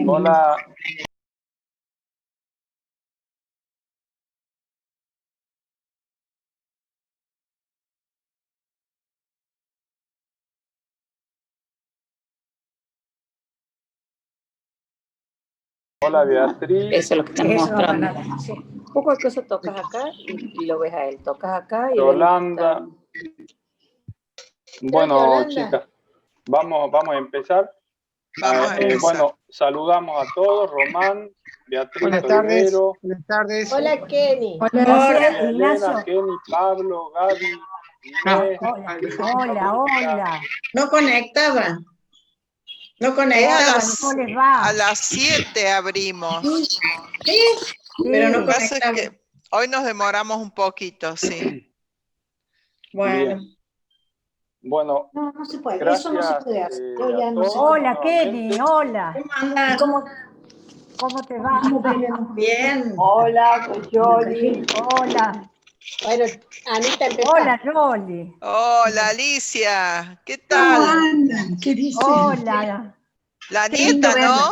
Hola. Hola Beatriz. Eso es lo que están mostrando. Sí. Poco cosa tocas acá y lo ves a él. Tocas acá y Yolanda. Bueno, chicas, vamos a empezar. Bueno, saludamos a todos. Román, Beatriz, Buenas tardes. Olivero. Buenas tardes. Hola, Kenny. Hola, Elena, Kenny, Pablo, Gaby, Inés. Hola. No conectaba. No conectaba. A las 7 abrimos. Sí, pero no Lo que pasa conectaba. es que hoy nos demoramos un poquito, sí. Bueno. Bien. Bueno, no se puede. Gracias, eso no se puede hacer. Yo a ya no sé. todos. Hola, Kenny, hola. ¿Cómo andas? ¿Cómo te va? Bien. Hola, soy Yoli. Hola. Bueno, Anita, empezá. Hola, Yoli. Hola, Alicia. ¿Qué ¿Cómo tal? andan? ¿Qué dicen? Hola. La Qué lindo nieta, ¿no?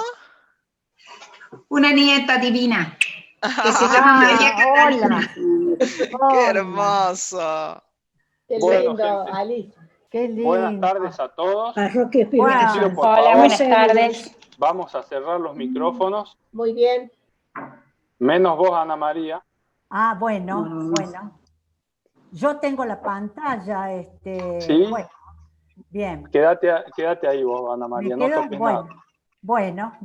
Una nieta divina. Que se llama Ah, María Catalina. Qué hermoso. Qué Bueno, lindo, gente, Alice. Qué lindo. Buenas tardes a todos. Bueno, Les pido, por Hola, favor, buenas tardes. vamos a cerrar los micrófonos. Muy bien. Menos vos, Ana María. Ah, bueno. Yo tengo la pantalla, Sí. bueno, bien. Quédate ahí vos, Ana María, ¿Me no quedo? toques nada. Bueno,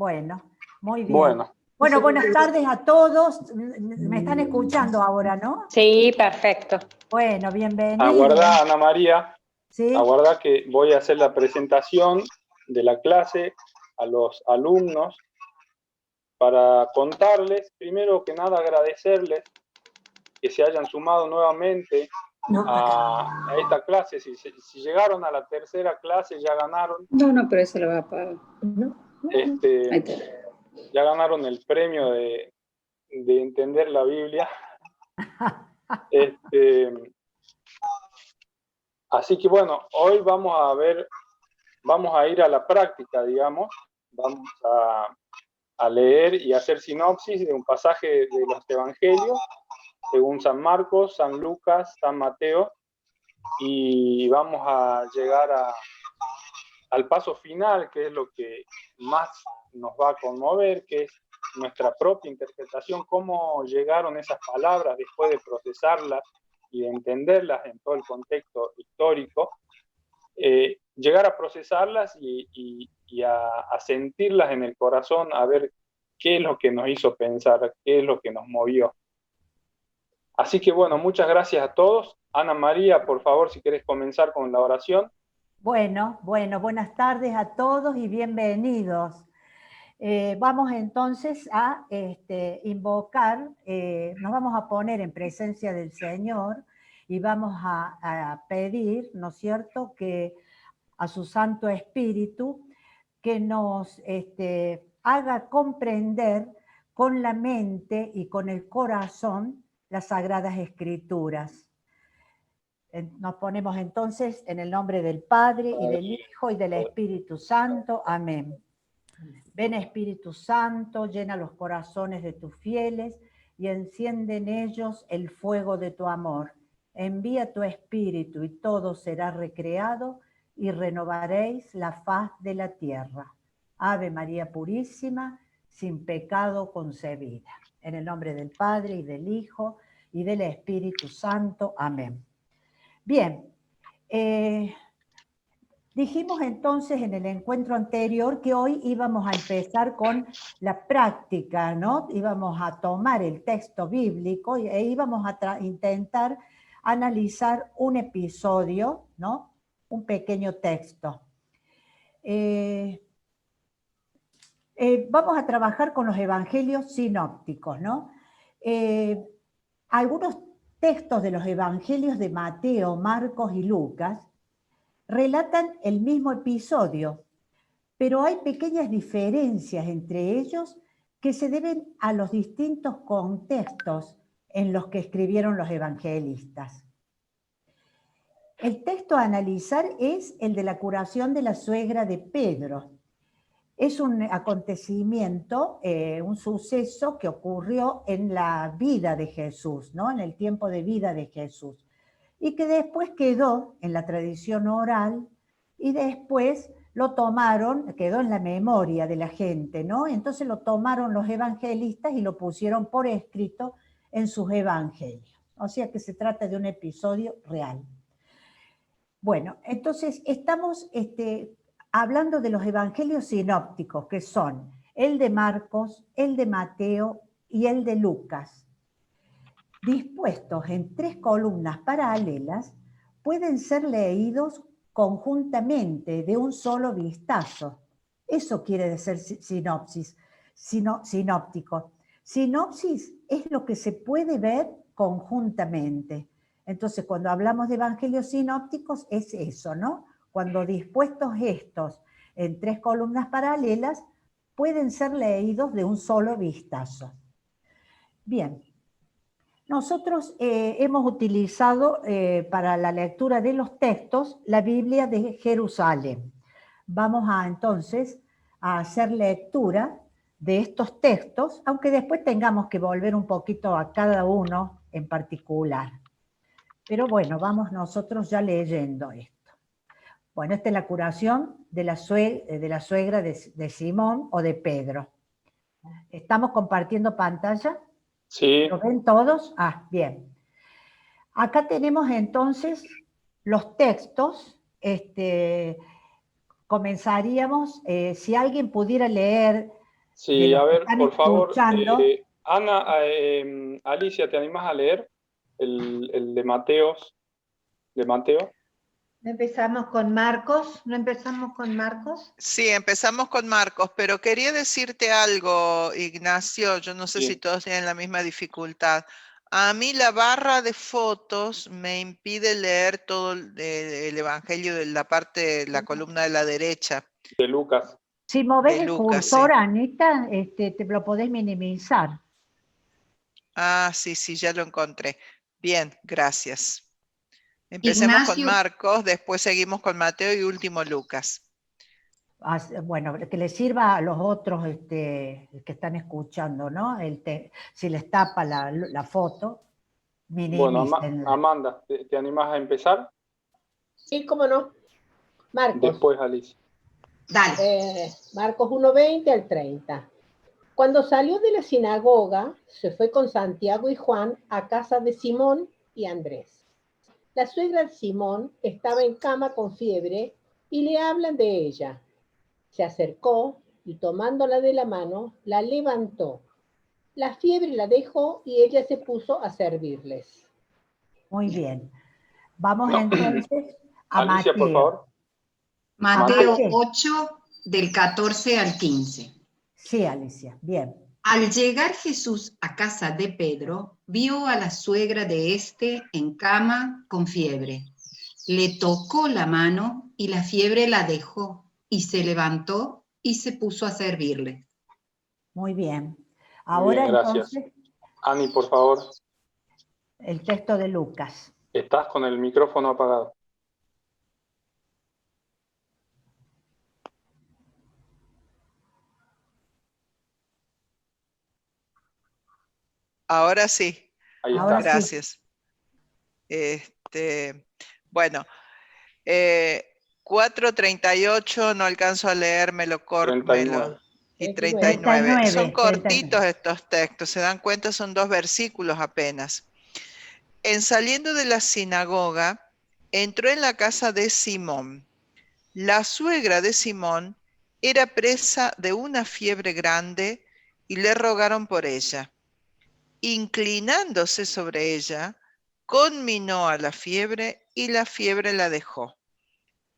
muy bien. Bueno. Bueno, buenas tardes a todos. Me están escuchando ahora, ¿no? Sí, perfecto. Bueno, bienvenidos. Aguardá, Ana María. ¿Sí? Aguardá que voy a hacer la presentación de la clase a los alumnos para contarles, primero que nada agradecerles que se hayan sumado nuevamente a esta clase. Si llegaron a la tercera clase ya ganaron. No, pero eso lo va a pagar. Ya ganaron el premio de entender la Biblia. Así que bueno, hoy vamos a ir a la práctica, digamos. Vamos a leer y hacer sinopsis de un pasaje de los evangelios, según San Marcos, San Lucas, San Mateo, y vamos a llegar al paso final, que es lo que más nos va a conmover, que es nuestra propia interpretación, cómo llegaron esas palabras después de procesarlas y de entenderlas en todo el contexto histórico, llegar a procesarlas y a sentirlas en el corazón, a ver qué es lo que nos hizo pensar, qué es lo que nos movió. Así que bueno, muchas gracias a todos. Ana María, por favor, si querés comenzar con la oración. Bueno, buenas tardes a todos y bienvenidos. Vamos entonces a invocar, nos vamos a poner en presencia del Señor y vamos a pedir, ¿no es cierto?, que a su Santo Espíritu que nos haga comprender con la mente y con el corazón las Sagradas Escrituras. Nos ponemos entonces en el nombre del Padre y del Hijo y del Espíritu Santo. Amén. Ven Espíritu Santo, llena los corazones de tus fieles y enciende en ellos el fuego de tu amor. Envía tu Espíritu y todo será recreado y renovaréis la faz de la tierra. Ave María Purísima, sin pecado concebida. En el nombre del Padre y del Hijo y del Espíritu Santo. Amén. Bien, dijimos entonces en el encuentro anterior que hoy íbamos a empezar con la práctica, ¿no? Íbamos a tomar el texto bíblico e íbamos a intentar analizar un episodio, ¿no? Un pequeño texto. Vamos a trabajar con los evangelios sinópticos, ¿no? Algunos textos de los evangelios de Mateo, Marcos y Lucas relatan el mismo episodio, pero hay pequeñas diferencias entre ellos que se deben a los distintos contextos en los que escribieron los evangelistas. El texto a analizar es el de la curación de la suegra de Pedro. es un acontecimiento, un suceso que ocurrió en la vida de Jesús, ¿no? En el tiempo de vida de Jesús, y que después quedó en la tradición oral y después lo tomaron, quedó en la memoria de la gente, ¿no? Entonces lo tomaron los evangelistas y lo pusieron por escrito en sus evangelios. O sea que se trata de un episodio real. Bueno, entonces estamos hablando de los evangelios sinópticos, que son el de Marcos, el de Mateo y el de Lucas. Dispuestos en 3 columnas paralelas, pueden ser leídos conjuntamente de un solo vistazo. Eso quiere decir sinopsis, sinóptico. Sinopsis es lo que se puede ver conjuntamente. Entonces, cuando hablamos de evangelios sinópticos, es eso, ¿no? Cuando dispuestos estos en 3 columnas paralelas, pueden ser leídos de un solo vistazo. Bien. Nosotros hemos utilizado para la lectura de los textos la Biblia de Jerusalén. Vamos entonces a hacer lectura de estos textos, aunque después tengamos que volver un poquito a cada uno en particular. Pero bueno, vamos nosotros ya leyendo esto. Bueno, esta es la curación de la suegra de Simón o de Pedro. ¿Estamos compartiendo pantalla? Sí. ¿Lo ven todos? Ah, bien. Acá tenemos entonces los textos. Comenzaríamos, si alguien pudiera leer. Sí, a ver, por favor, Ana, Alicia, ¿te animas a leer el de Mateo? ¿No empezamos con Marcos? ¿No empezamos con Marcos? Sí, empezamos con Marcos, pero quería decirte algo, Ignacio, yo no sé si todos tienen la misma dificultad. A mí la barra de fotos me impide leer todo el Evangelio de la parte, la columna de la derecha. De Lucas. Si movés el cursor, sí. Anita, te lo podés minimizar. Ah, sí, ya lo encontré. Bien, gracias. Empecemos Ignacio. Con Marcos, después seguimos con Mateo y último Lucas. Bueno, que les sirva a los otros que están escuchando, ¿no? Si les tapa la foto, minimícenla. Bueno, Amanda, ¿te animás a empezar? Sí, cómo no. Marcos. Después Alicia. Dale. Marcos 1:20 al 30. Cuando salió de la sinagoga, se fue con Santiago y Juan a casa de Simón y Andrés. La suegra de Simón estaba en cama con fiebre y le hablan de ella. Se acercó y tomándola de la mano, la levantó. La fiebre la dejó y ella se puso a servirles. Muy bien. Vamos entonces a Alicia, Mateo. por favor. Mateo 8, del 14 al 15. Sí, Alicia, bien. Al llegar Jesús a casa de Pedro, vio a la suegra de éste en cama con fiebre. Le tocó la mano y la fiebre la dejó, y se levantó y se puso a servirle. Muy bien. Ahora bien, gracias. Entonces, Ani, por favor. El texto de Lucas. Estás con el micrófono apagado. Ahora sí. Ahí está. Ahora gracias. Sí. Bueno, 4:38, no alcanzo a leérmelo corto. 39. Y 39. Son cortitos estos textos, se dan cuenta, son 2 versículos apenas. En saliendo de la sinagoga, entró en la casa de Simón. La suegra de Simón era presa de una fiebre grande y le rogaron por ella. Inclinándose sobre ella, conminó a la fiebre y la fiebre la dejó.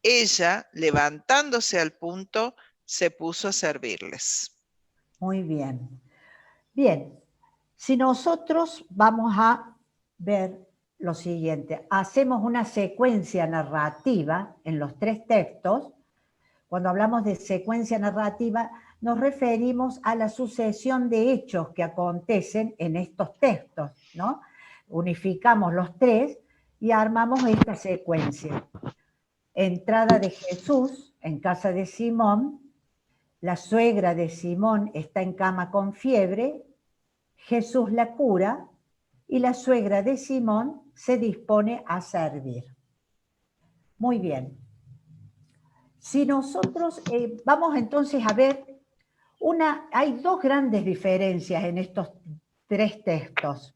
Ella, levantándose al punto, se puso a servirles. Muy bien. Bien, si nosotros vamos a ver lo siguiente, hacemos una secuencia narrativa en los 3 textos. Cuando hablamos de secuencia narrativa, nos referimos a la sucesión de hechos que acontecen en estos textos, ¿no? Unificamos los 3 y armamos esta secuencia. Entrada de Jesús en casa de Simón, la suegra de Simón está en cama con fiebre, Jesús la cura y la suegra de Simón se dispone a servir. Muy bien. Si nosotros vamos entonces a ver, hay dos grandes diferencias en estos tres textos.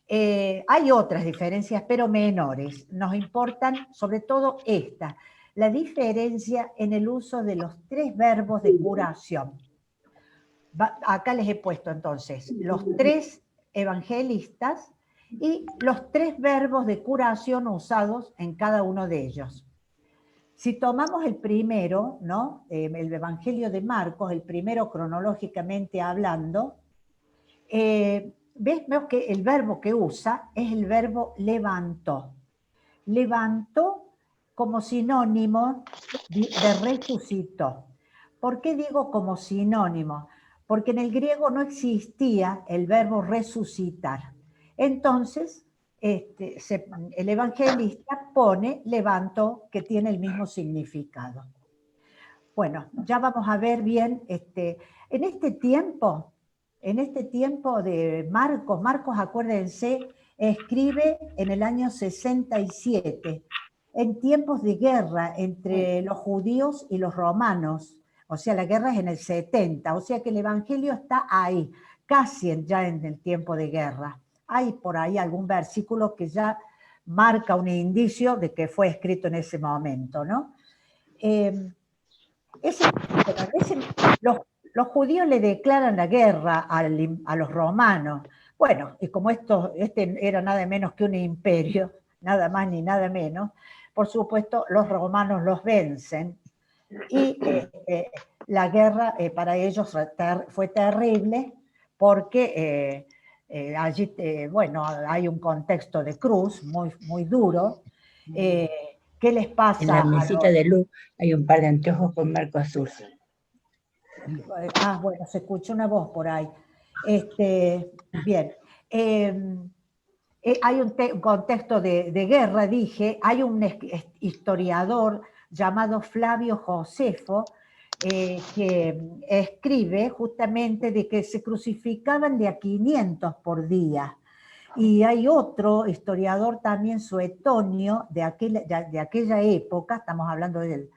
Hay otras diferencias, pero menores. Nos importan sobre todo esta, la diferencia en el uso de los tres verbos de curación. Acá les he puesto entonces los tres evangelistas y los tres verbos de curación usados en cada uno de ellos. Si tomamos el primero, ¿no? El Evangelio de Marcos, el primero cronológicamente hablando, vemos que el verbo que usa es el verbo levantó. Levantó como sinónimo de resucitó. ¿Por qué digo como sinónimo? Porque en el griego no existía el verbo resucitar. Entonces, el evangelista pone levantó, que tiene el mismo significado. Bueno, ya vamos a ver bien, en este tiempo de Marcos, acuérdense, escribe en el año 67, en tiempos de guerra entre los judíos y los romanos, o sea, la guerra es en el 70, o sea que el Evangelio está ahí, casi ya en el tiempo de guerra. Hay por ahí algún versículo que ya marca un indicio de que fue escrito en ese momento, ¿no? Los judíos le declaran la guerra a los romanos. Bueno, y como este era nada menos que un imperio, nada más ni nada menos, por supuesto los romanos los vencen y la guerra para ellos fue terrible porque allí, bueno, hay un contexto de cruz muy, muy duro. ¿Qué les pasa? En la mesita de luz hay un par de anteojos con marco azul. Bueno, se escucha una voz por ahí. Bien. Hay un contexto de guerra, dije. Hay un historiador llamado Flavio Josefo que escribe justamente de que se crucificaban de a 500 por día. Y hay otro historiador también, Suetonio, de aquella época, estamos hablando de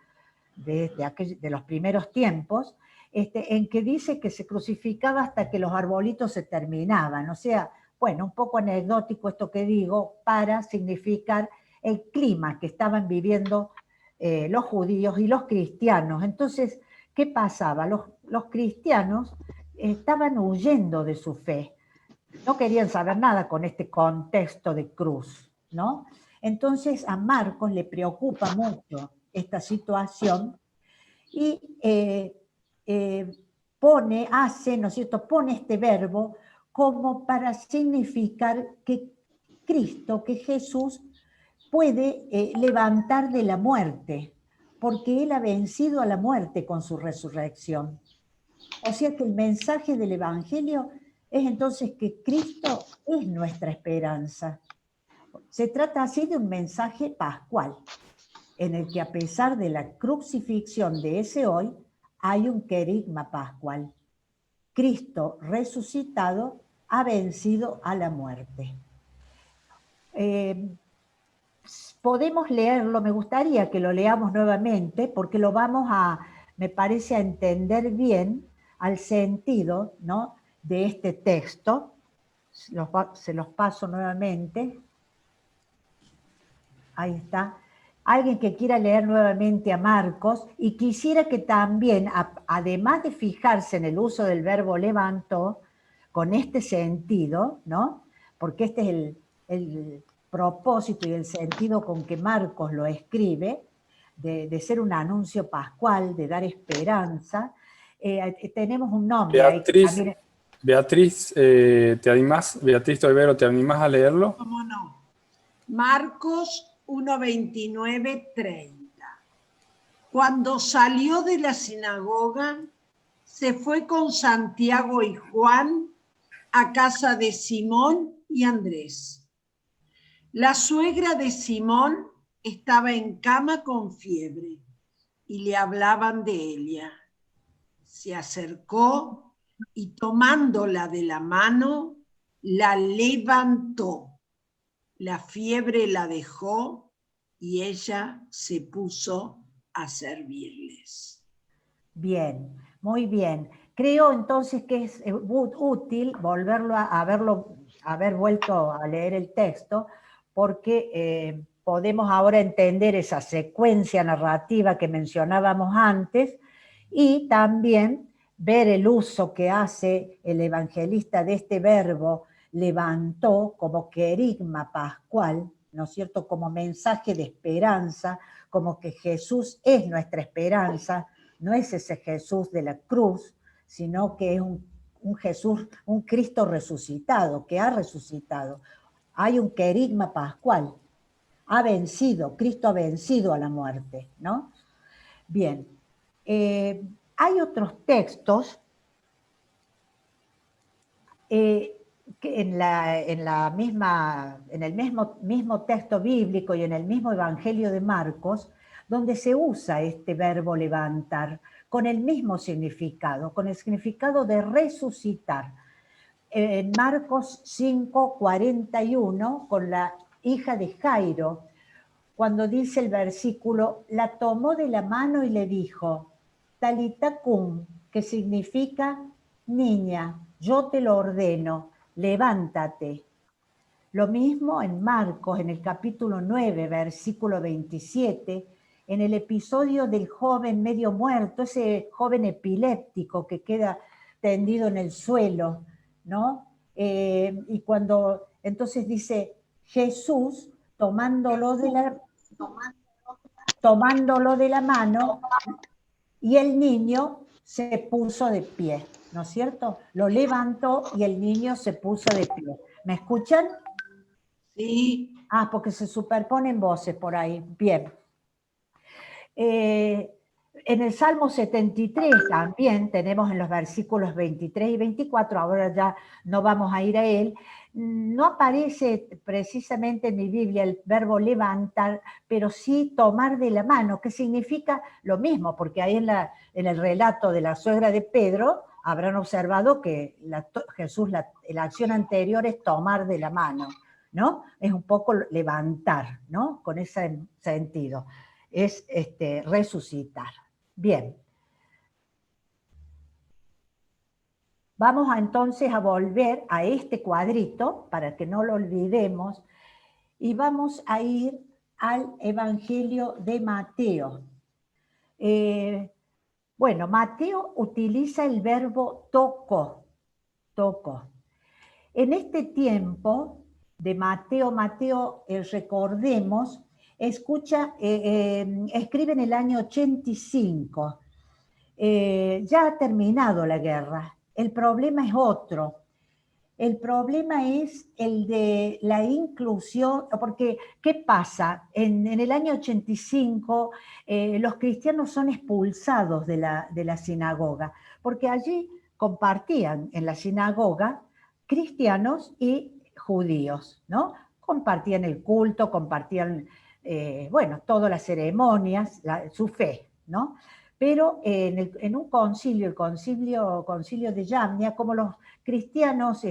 los primeros tiempos, en que dice que se crucificaba hasta que los arbolitos se terminaban. O sea, bueno, un poco anecdótico esto que digo, para significar el clima que estaban viviendo los judíos y los cristianos. Entonces, ¿qué pasaba? Los cristianos estaban huyendo de su fe. No querían saber nada con este contexto de cruz, ¿no? Entonces a Marcos le preocupa mucho esta situación y pone este verbo como para significar que Cristo, que Jesús puede levantar de la muerte, porque Él ha vencido a la muerte con su resurrección. O sea que el mensaje del Evangelio es entonces que Cristo es nuestra esperanza. Se trata así de un mensaje pascual, en el que a pesar de la crucifixión de ese hoy, hay un querigma pascual. Cristo resucitado ha vencido a la muerte. Podemos leerlo, me gustaría que lo leamos nuevamente, porque lo vamos me parece, a entender bien al sentido, ¿no?, de este texto. Se los paso nuevamente. Ahí está. Alguien que quiera leer nuevamente a Marcos, y quisiera que también, además de fijarse en el uso del verbo levantó, con este sentido, ¿no?, porque este es el propósito y el sentido con que Marcos lo escribe, de ser un anuncio pascual, de dar esperanza. Tenemos un nombre. Beatriz, Beatriz Toivero, ¿te animás a leerlo? ¿Cómo no? Marcos 1:29-30. Cuando salió de la sinagoga, se fue con Santiago y Juan a casa de Simón y Andrés. La suegra de Simón estaba en cama con fiebre y le hablaban de ella. se acercó y tomándola de la mano, la levantó. La fiebre la dejó y ella se puso a servirles. Bien, muy bien. Creo entonces que es útil volverlo haber vuelto a leer el texto, porque podemos ahora entender esa secuencia narrativa que mencionábamos antes y también ver el uso que hace el evangelista de este verbo levantó como querigma pascual, ¿no es cierto?, como mensaje de esperanza, como que Jesús es nuestra esperanza, no es ese Jesús de la cruz, sino que es un Jesús, un Cristo resucitado, que ha resucitado. Hay un querigma pascual, ha vencido, Cristo ha vencido a la muerte, ¿no? Bien, hay otros textos que en el mismo texto bíblico y en el mismo Evangelio de Marcos, donde se usa este verbo levantar con el mismo significado, con el significado de resucitar. En Marcos 5:41, con la hija de Jairo, cuando dice el versículo, la tomó de la mano y le dijo, Talita cum, que significa, niña, yo te lo ordeno, levántate. Lo mismo en Marcos, en el capítulo 9, versículo 27, en el episodio del joven medio muerto, ese joven epiléptico que queda tendido en el suelo, ¿no? Y cuando entonces dice, Jesús, tomándolo de la mano, y el niño se puso de pie, ¿no es cierto? Lo levantó y el niño se puso de pie. ¿Me escuchan? Sí. Ah, porque se superponen voces por ahí. Bien. En el Salmo 73 también tenemos en los versículos 23 y 24, ahora ya no vamos a ir a él, no aparece precisamente en mi Biblia el verbo levantar, pero sí tomar de la mano, que significa lo mismo, porque ahí en el relato de la suegra de Pedro habrán observado que Jesús, la acción anterior es tomar de la mano, ¿no? Es un poco levantar, ¿no? Con ese sentido. Es resucitar. Bien. Vamos entonces a volver a este cuadrito, para que no lo olvidemos, y vamos a ir al Evangelio de Mateo. Bueno, Mateo utiliza el verbo tocó. En este tiempo de Mateo, recordemos, escribe en el año 85. Ya ha terminado la guerra. El problema es otro. El problema es el de la inclusión, porque ¿qué pasa? En el año 85 los cristianos son expulsados de la sinagoga, porque allí compartían en la sinagoga cristianos y judíos, ¿no? Compartían el culto, compartían, todas las ceremonias, su fe, ¿no? Pero en un concilio, el concilio de Yamnia, como los cristianos,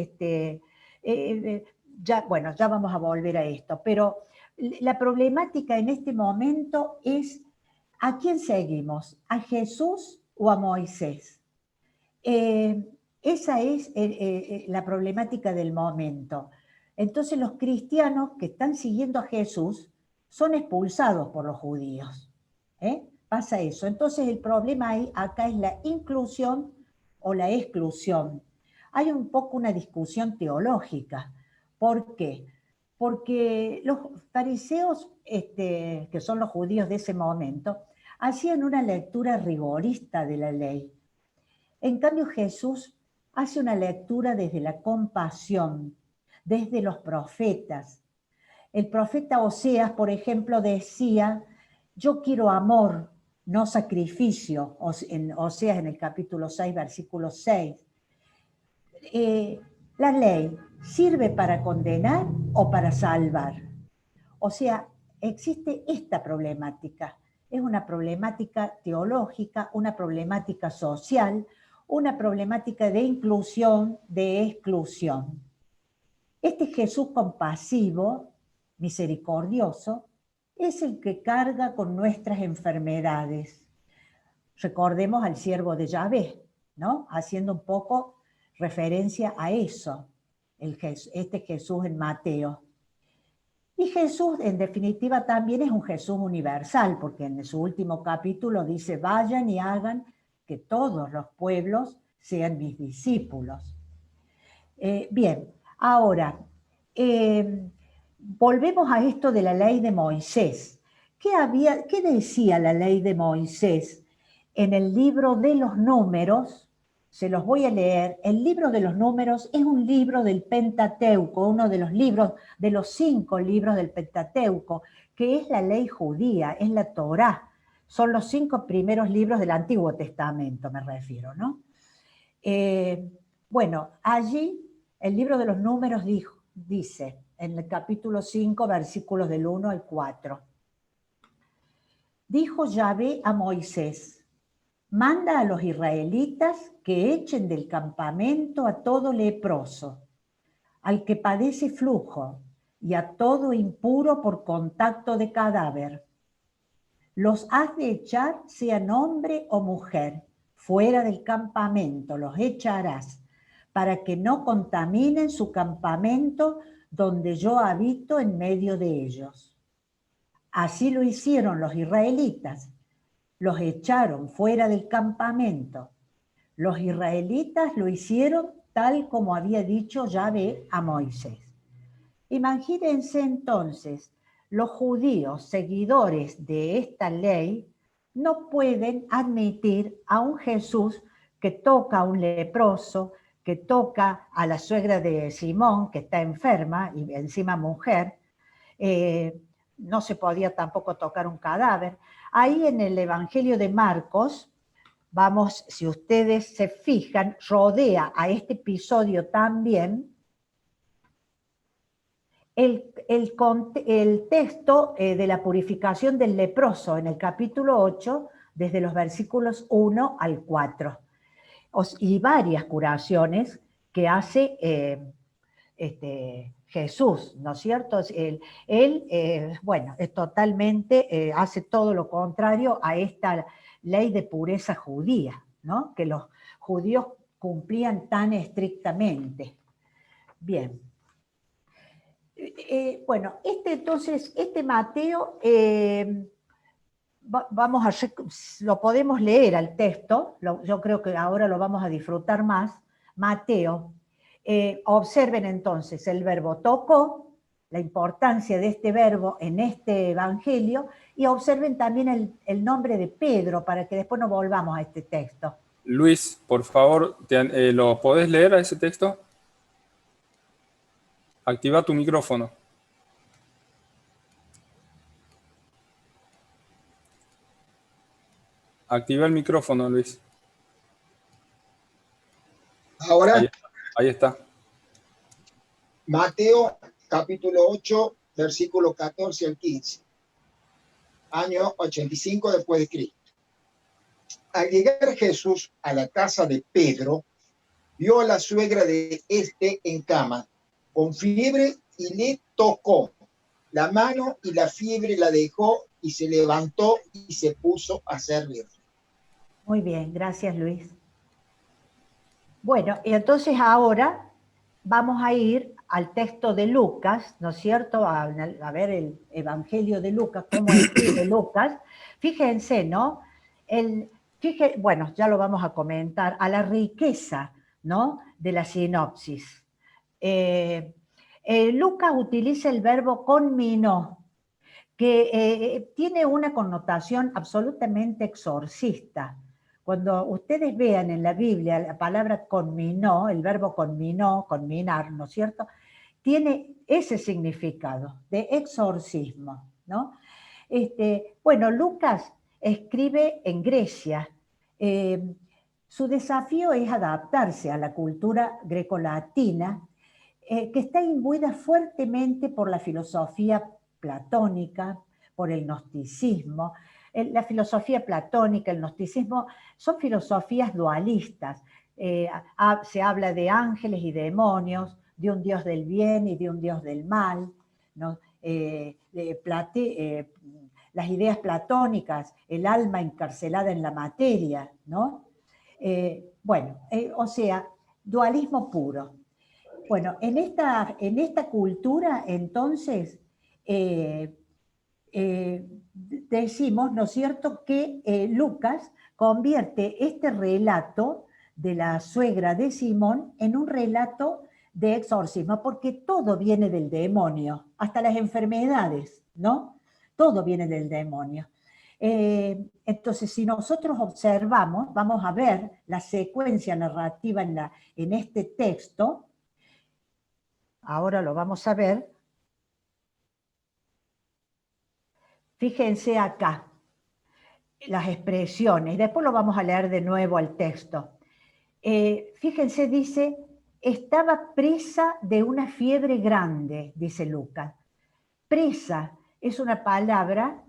ya vamos a volver a esto, pero la problemática en este momento es ¿a quién seguimos? ¿A Jesús o a Moisés? Esa es la problemática del momento. Entonces los cristianos que están siguiendo a Jesús son expulsados por los judíos. Pasa eso. Entonces el problema acá es la inclusión o la exclusión. Hay un poco una discusión teológica. ¿Por qué? Porque los fariseos, que son los judíos de ese momento, hacían una lectura rigorista de la ley. En cambio Jesús hace una lectura desde la compasión, desde los profetas. El profeta Oseas, por ejemplo, decía, yo quiero amor, no sacrificio, en Oseas en el capítulo 6, versículo 6. La ley sirve para condenar o para salvar. O sea, existe esta problemática. es una problemática teológica, una problemática social, una problemática de inclusión, de exclusión. Este Jesús compasivo, misericordioso, es el que carga con nuestras enfermedades. Recordemos al siervo de Yahvé, ¿no? Haciendo un poco referencia a eso, este Jesús en Mateo. Y Jesús, en definitiva, también es un Jesús universal, porque en su último capítulo dice, vayan y hagan que todos los pueblos sean mis discípulos. Bien, ahora, volvemos a esto de la ley de Moisés. ¿Qué decía la ley de Moisés? En el libro de los Números, se los voy a leer. El libro de los Números es un libro del Pentateuco, uno de los libros, de los 5 libros del Pentateuco, que es la ley judía, es la Torá. Son los 5 primeros libros del Antiguo Testamento, me refiero, ¿no? Bueno, allí el libro de los Números dice, en el capítulo 5, versículos del 1 al 4. Dijo Yahvé a Moisés, manda a los israelitas que echen del campamento a todo leproso, al que padece flujo y a todo impuro por contacto de cadáver. Los has de echar, sean hombre o mujer, fuera del campamento, los echarás, para que no contaminen su campamento donde yo habito en medio de ellos. Así lo hicieron los israelitas, los echaron fuera del campamento. Los israelitas lo hicieron tal como había dicho Yahvé a Moisés. Imagínense entonces, los judíos seguidores de esta ley no pueden admitir a un Jesús que toca a un leproso, que toca a la suegra de Simón, que está enferma y encima mujer. No se podía tampoco tocar un cadáver. Ahí en el Evangelio de Marcos, vamos, si ustedes se fijan, rodea a este episodio también el texto de la purificación del leproso en el capítulo 8, desde los versículos 1 al 4. Y varias curaciones que hace Jesús, ¿no es cierto? Bueno, es totalmente, hace todo lo contrario a esta ley de pureza judía, ¿no? Que los judíos cumplían tan estrictamente. Bien. Bueno, entonces, este Mateo, lo podemos leer al texto, yo creo que ahora lo vamos a disfrutar más. Mateo, observen entonces el verbo tocó, la importancia de este verbo en este evangelio, y observen también el nombre de Pedro, para que después no volvamos a este texto. Luis, por favor, ¿lo podés leer a ese texto? Activa tu micrófono. Activa el micrófono, Luis. Ahora, ahí está. Mateo, capítulo 8, versículo 14 al 15. Año 85 después de Cristo. Al llegar Jesús a la casa de Pedro, vio a la suegra de este en cama, con fiebre, y le tocó la mano, y la fiebre la dejó, y se levantó y se puso a servir. Muy bien, gracias Luis. Bueno, y entonces ahora vamos a ir al texto de Lucas, ¿no es cierto? A ver el Evangelio de Lucas, cómo escribe Lucas. Fíjense, ¿no? Bueno, ya lo vamos a comentar, a la riqueza, ¿no? De la sinopsis. Lucas utiliza el verbo conminó, que tiene una connotación absolutamente exorcista. Cuando ustedes vean en la Biblia la palabra conminó, el verbo conminó, conminar, ¿no es cierto?, tiene ese significado de exorcismo, ¿no? Bueno, Lucas escribe en Grecia. Su desafío es adaptarse a la cultura grecolatina, que está imbuida fuertemente por la filosofía platónica, por el gnosticismo. La filosofía platónica, el gnosticismo, son filosofías dualistas. Se habla de ángeles y demonios, de un Dios del bien y de un Dios del mal, ¿no? Las ideas platónicas, el alma encarcelada en la materia, ¿no? O sea, dualismo puro. Bueno, en esta cultura, entonces, decimos, ¿no es cierto?, que Lucas convierte este relato de la suegra de Simón en un relato de exorcismo, porque todo viene del demonio, hasta las enfermedades, ¿no? Todo viene del demonio. Entonces, si nosotros observamos, vamos a ver la secuencia narrativa en este texto. Ahora lo vamos a ver. Fíjense acá, las expresiones, después lo vamos a leer de nuevo al texto. Fíjense, dice, estaba presa de una fiebre grande, dice Lucas. Presa es una palabra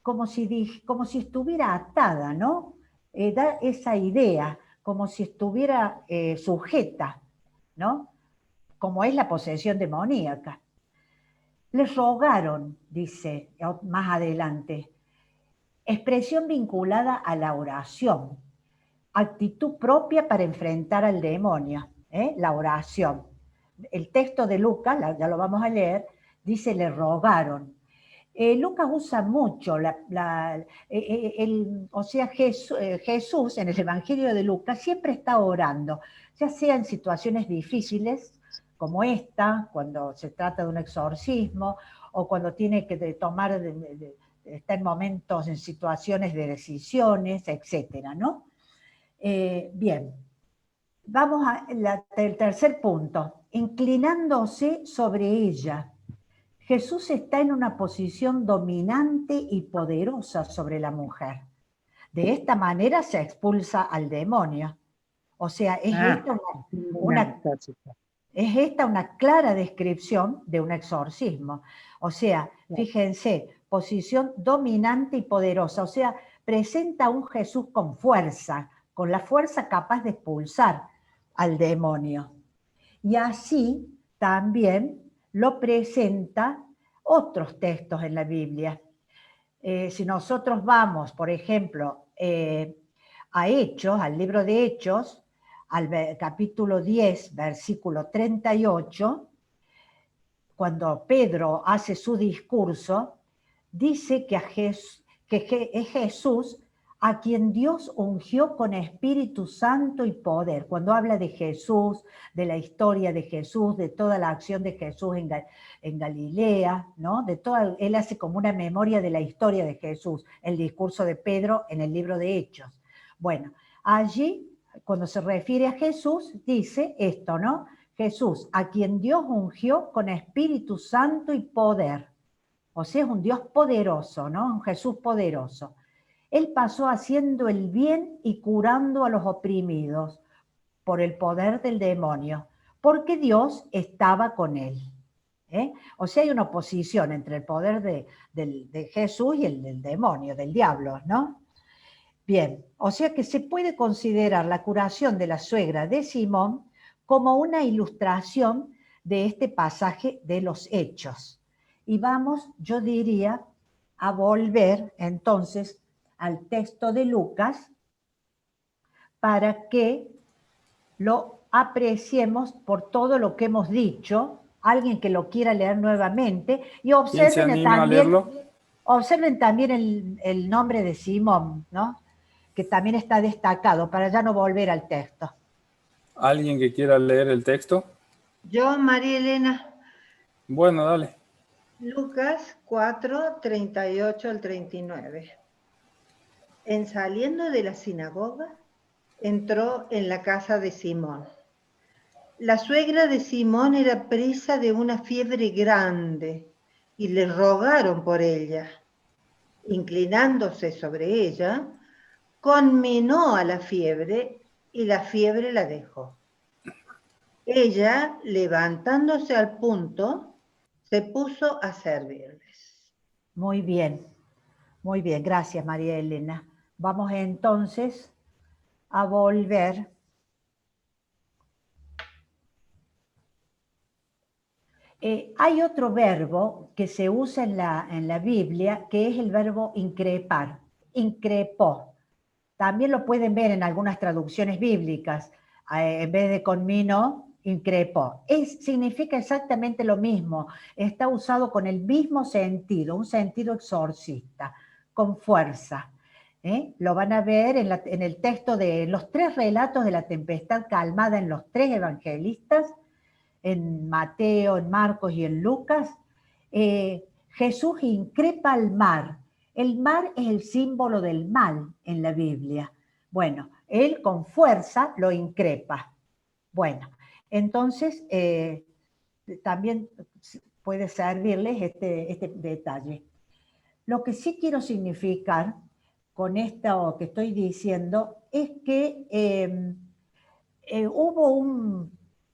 como si estuviera atada, ¿no? Da esa idea, como si estuviera sujeta, ¿no? Como es la posesión demoníaca. Les rogaron, dice más adelante, expresión vinculada a la oración, actitud propia para enfrentar al demonio, la oración. El texto de Lucas, ya lo vamos a leer, dice, le rogaron. Lucas usa mucho, Jesús en el Evangelio de Lucas siempre está orando, ya sea en situaciones difíciles, como esta, cuando se trata de un exorcismo, o cuando tiene que está en momentos, en situaciones de decisiones, etcétera, ¿no? Bien, vamos al tercer punto, inclinándose sobre ella. Jesús está en una posición dominante y poderosa sobre la mujer. De esta manera se expulsa al demonio. O sea, es esta una clara descripción de un exorcismo. O sea, fíjense, posición dominante y poderosa. O sea, presenta a un Jesús con fuerza, con la fuerza capaz de expulsar al demonio. Y así también lo presenta otros textos en la Biblia. Si nosotros vamos, por ejemplo, a Hechos, al libro de Hechos, al capítulo 10, versículo 38, cuando Pedro hace su discurso, dice que es Jesús a quien Dios ungió con Espíritu Santo y poder. Cuando habla de Jesús, de la historia de Jesús, de toda la acción de Jesús en Galilea, ¿no? Él hace como una memoria de la historia de Jesús, el discurso de Pedro en el libro de Hechos. Bueno, allí, cuando se refiere a Jesús, dice esto, ¿no? Jesús, a quien Dios ungió con Espíritu Santo y poder. O sea, es un Dios poderoso, ¿no? Un Jesús poderoso. Él pasó haciendo el bien y curando a los oprimidos por el poder del demonio, porque Dios estaba con él. O sea, hay una oposición entre el poder de Jesús y el del demonio, del diablo, ¿no? Bien, o sea que se puede considerar la curación de la suegra de Simón como una ilustración de este pasaje de los Hechos. Y vamos, yo diría, a volver entonces al texto de Lucas para que lo apreciemos por todo lo que hemos dicho, alguien que lo quiera leer nuevamente, y observen también el nombre de Simón, ¿no? Que también está destacado, para ya no volver al texto. ¿Alguien que quiera leer el texto? Yo, María Elena. Bueno, dale. Lucas 4, 38 al 39. En saliendo de la sinagoga, entró en la casa de Simón. La suegra de Simón era presa de una fiebre grande y le rogaron por ella. Inclinándose sobre ella, conminó a la fiebre y la fiebre la dejó. Ella, levantándose al punto, se puso a servirles. Muy bien, Muy bien, gracias María Elena. Vamos entonces a volver. Hay otro verbo que se usa en la Biblia, que es el verbo increpar, increpó. También lo pueden ver en algunas traducciones bíblicas, en vez de conminó, increpó. Significa exactamente lo mismo, está usado con el mismo sentido, un sentido exorcista, con fuerza. Lo van a ver en el texto de los 3 relatos de la tempestad calmada en los 3 evangelistas, en Mateo, en Marcos y en Lucas. Jesús increpa al mar. El mar es el símbolo del mal en la Biblia. Bueno, él con fuerza lo increpa. Bueno, entonces también puede servirles este detalle. Lo que sí quiero significar con esto que estoy diciendo es que hubo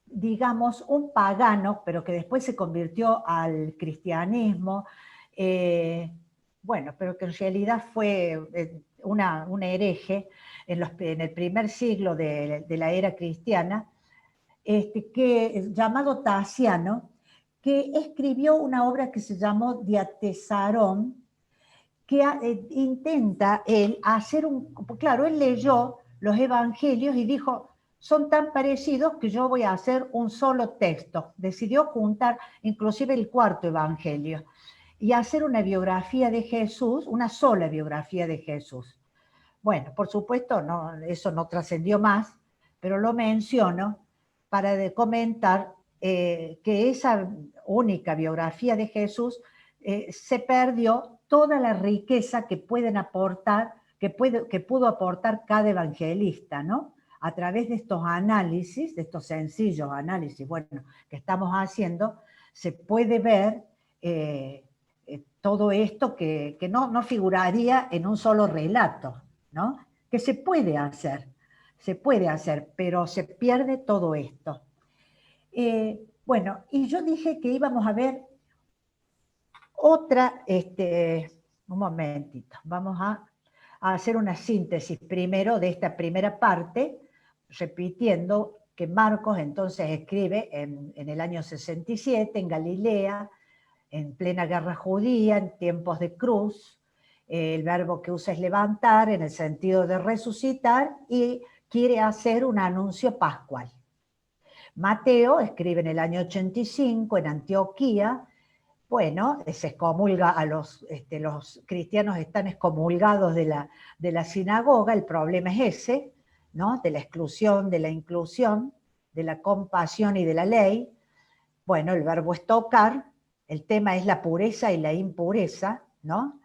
digamos, un pagano, pero que después se convirtió al cristianismo, bueno, pero que en realidad fue un hereje en el primer siglo de la era cristiana, llamado Tasiano, que escribió una obra que se llamó Diatesarón, que intenta él hacer claro, él leyó los evangelios y dijo, son tan parecidos que yo voy a hacer un solo texto. Decidió juntar inclusive el 4.º evangelio y hacer una biografía de Jesús, una sola biografía de Jesús. Bueno, por supuesto, eso no trascendió más, pero lo menciono para comentar que esa única biografía de Jesús se perdió toda la riqueza que pueden aportar, que pudo aportar cada evangelista, ¿no? A través de estos análisis, de estos sencillos análisis, bueno, que estamos haciendo, se puede ver todo esto que no figuraría en un solo relato, ¿no? Que se puede hacer, pero se pierde todo esto. Bueno, y yo dije que íbamos a ver otra, un momentito, vamos a hacer una síntesis primero de esta primera parte, repitiendo que Marcos entonces escribe en el año 67 en Galilea, en plena guerra judía, en tiempos de cruz. El verbo que usa es levantar, en el sentido de resucitar, y quiere hacer un anuncio pascual. Mateo escribe en el año 85 en Antioquía. Bueno, se excomulga los cristianos están excomulgados de la sinagoga, el problema es ese, ¿no? De la exclusión, de la inclusión, de la compasión y de la ley. Bueno, el verbo es tocar, el tema es la pureza y la impureza, ¿no?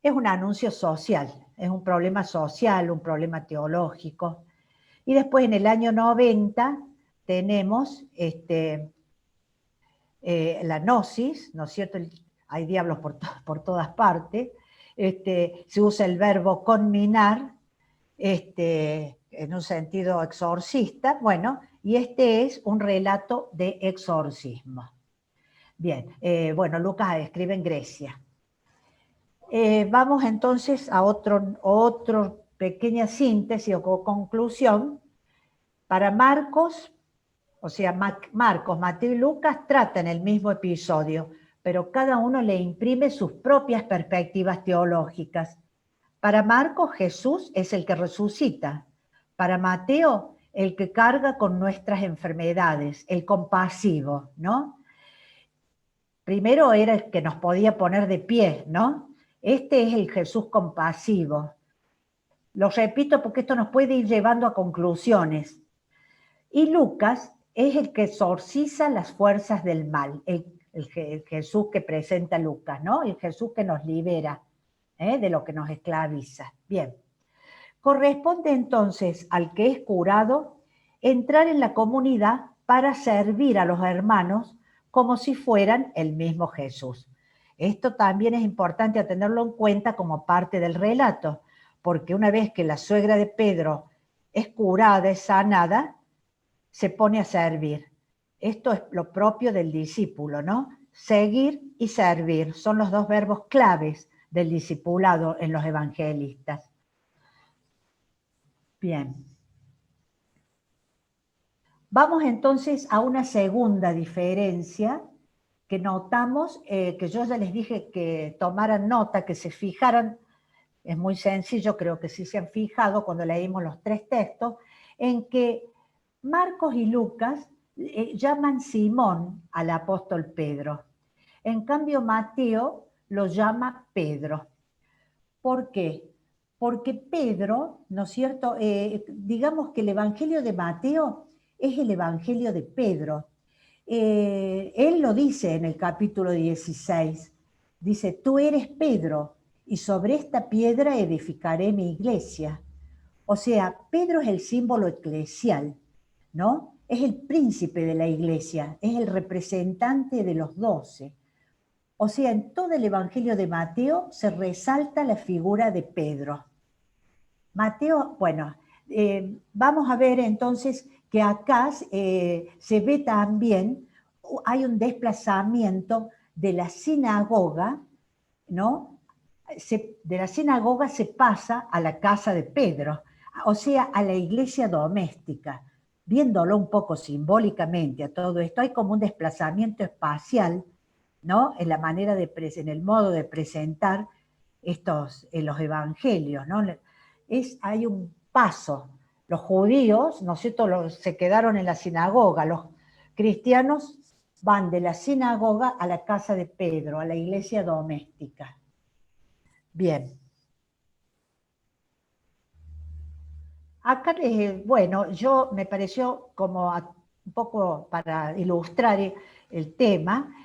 Es un anuncio social, es un problema social, un problema teológico. Y después en el año 90 tenemos la gnosis, ¿no es cierto? Hay diablos por todas partes. Se usa el verbo conminar, en un sentido exorcista. Bueno, y este es un relato de exorcismo. Bien, bueno, Lucas escribe en Grecia. Vamos entonces a otra pequeña síntesis o conclusión. Para Marcos, o sea, Marcos, Mateo y Lucas tratan el mismo episodio, pero cada uno le imprime sus propias perspectivas teológicas. Para Marcos, Jesús es el que resucita. Para Mateo, el que carga con nuestras enfermedades, el compasivo, ¿no? Primero era el que nos podía poner de pie, ¿no? Este es el Jesús compasivo. Lo repito porque esto nos puede ir llevando a conclusiones. Y Lucas es el que exorciza las fuerzas del mal, el Jesús que presenta Lucas, ¿no? El Jesús que nos libera de lo que nos esclaviza. Bien. Corresponde entonces al que es curado entrar en la comunidad para servir a los hermanos como si fueran el mismo Jesús. Esto también es importante tenerlo en cuenta como parte del relato, porque una vez que la suegra de Pedro es curada, es sanada, se pone a servir. Esto es lo propio del discípulo, ¿no? Seguir y servir son los dos verbos claves del discipulado en los evangelistas. Bien. Vamos entonces a una segunda diferencia que notamos, que yo ya les dije que tomaran nota, que se fijaran, es muy sencillo, creo que sí se han fijado cuando leímos los 3 textos, en que Marcos y Lucas llaman Simón al apóstol Pedro. En cambio, Mateo lo llama Pedro. ¿Por qué? Porque Pedro, ¿no es cierto? Digamos que el Evangelio de Mateo es el Evangelio de Pedro. Él lo dice en el capítulo 16. Dice, tú eres Pedro, y sobre esta piedra edificaré mi iglesia. O sea, Pedro es el símbolo eclesial, ¿no? Es el príncipe de la iglesia, es el representante de los 12. O sea, en todo el Evangelio de Mateo se resalta la figura de Pedro. Mateo, bueno, vamos a ver entonces que acá se ve también, hay un desplazamiento de la sinagoga, ¿no? De la sinagoga se pasa a la casa de Pedro, o sea, a la iglesia doméstica. Viéndolo un poco simbólicamente a todo esto, hay como un desplazamiento espacial, ¿no? En la manera en el modo de presentar los evangelios, ¿no? Hay un paso. Los judíos, ¿no es cierto?, se quedaron en la sinagoga. Los cristianos van de la sinagoga a la casa de Pedro, a la iglesia doméstica. Bien. Acá, bueno, me pareció como un poco para ilustrar el tema,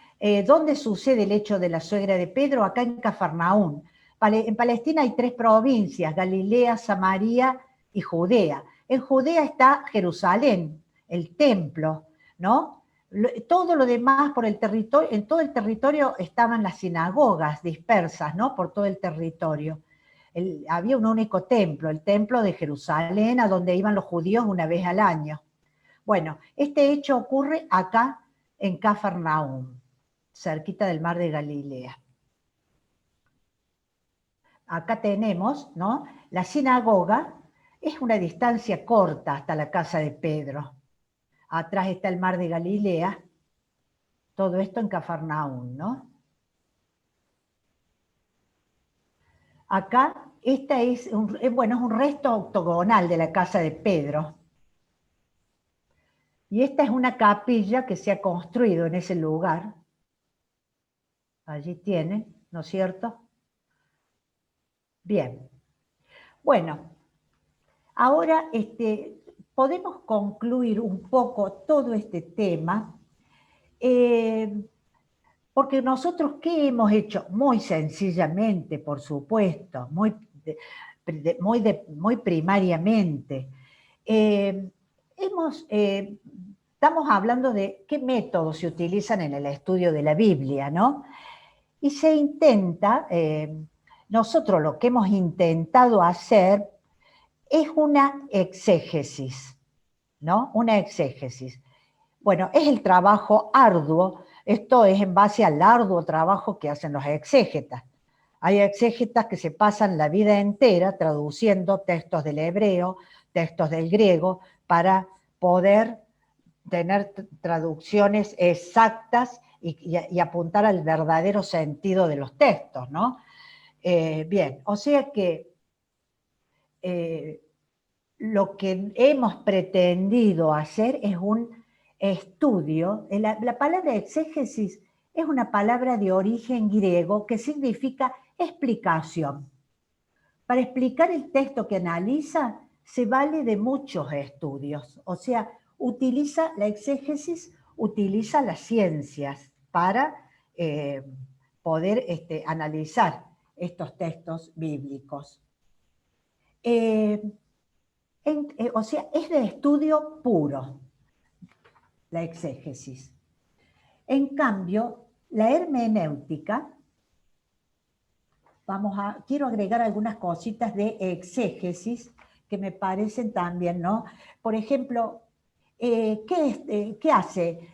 ¿dónde sucede el hecho de la suegra de Pedro? Acá en Cafarnaún. En Palestina hay 3 provincias, Galilea, Samaria y Judea. En Judea está Jerusalén, el templo, ¿no? Todo lo demás por el territorio, en todo el territorio estaban las sinagogas dispersas, ¿no? Por todo el territorio. Había un único templo, el templo de Jerusalén, a donde iban los judíos una vez al año. Bueno, este hecho ocurre acá en Cafarnaún, cerquita del mar de Galilea. Acá tenemos, ¿no? La sinagoga es una distancia corta hasta la casa de Pedro. Atrás está el mar de Galilea, todo esto en Cafarnaún, ¿no? Acá, esta es un resto octogonal de la casa de Pedro. Y esta es una capilla que se ha construido en ese lugar. Allí tienen, ¿no es cierto? Bien. Bueno, ahora podemos concluir un poco todo este tema, porque nosotros, ¿qué hemos hecho? Muy sencillamente, por supuesto, muy primariamente. Estamos hablando de qué métodos se utilizan en el estudio de la Biblia, ¿no? Y se intenta, nosotros lo que hemos intentado hacer es una exégesis, ¿no? Una exégesis. Bueno, es el trabajo arduo, esto es en base al arduo trabajo que hacen los exégetas. Hay exégetas que se pasan la vida entera traduciendo textos del hebreo, textos del griego, para poder tener traducciones exactas y apuntar al verdadero sentido de los textos, ¿no? Bien, o sea que lo que hemos pretendido hacer es un estudio. La palabra exégesis es una palabra de origen griego que significa explicación. Para explicar el texto que analiza, se vale de muchos estudios. O sea, la exégesis utiliza las ciencias para poder analizar estos textos bíblicos. O sea, es de estudio puro, la exégesis. En cambio, la hermenéutica, quiero agregar algunas cositas de exégesis que me parecen también, ¿no? Por ejemplo, ¿qué hace?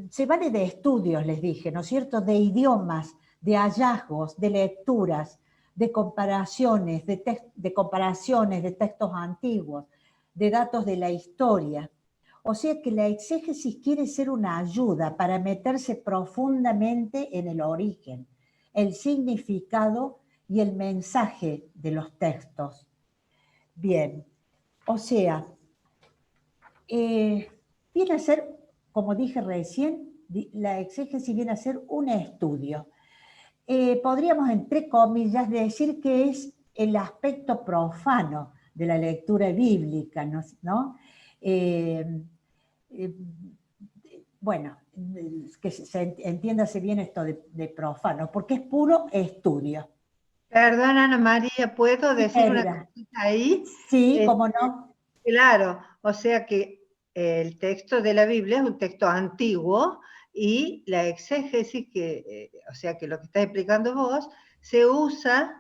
Se vale de estudios, les dije, ¿no es cierto? De idiomas, de hallazgos, de lecturas, de comparaciones, de textos antiguos, de datos de la historia. O sea que la exégesis quiere ser una ayuda para meterse profundamente en el origen, el significado y el mensaje de los textos. Bien, o sea, viene a ser, como dije recién, la exégesis viene a ser un estudio. Podríamos, entre comillas, decir que es el aspecto profano de la lectura bíblica, ¿no? Bueno, que entiéndase bien esto de profano, porque es puro estudio. Perdón, Ana María, ¿puedo decir una cosita ahí? Sí, cómo no. Claro, o sea que el texto de la Biblia es un texto antiguo y la exégesis, o sea que lo que estás explicando vos, se usa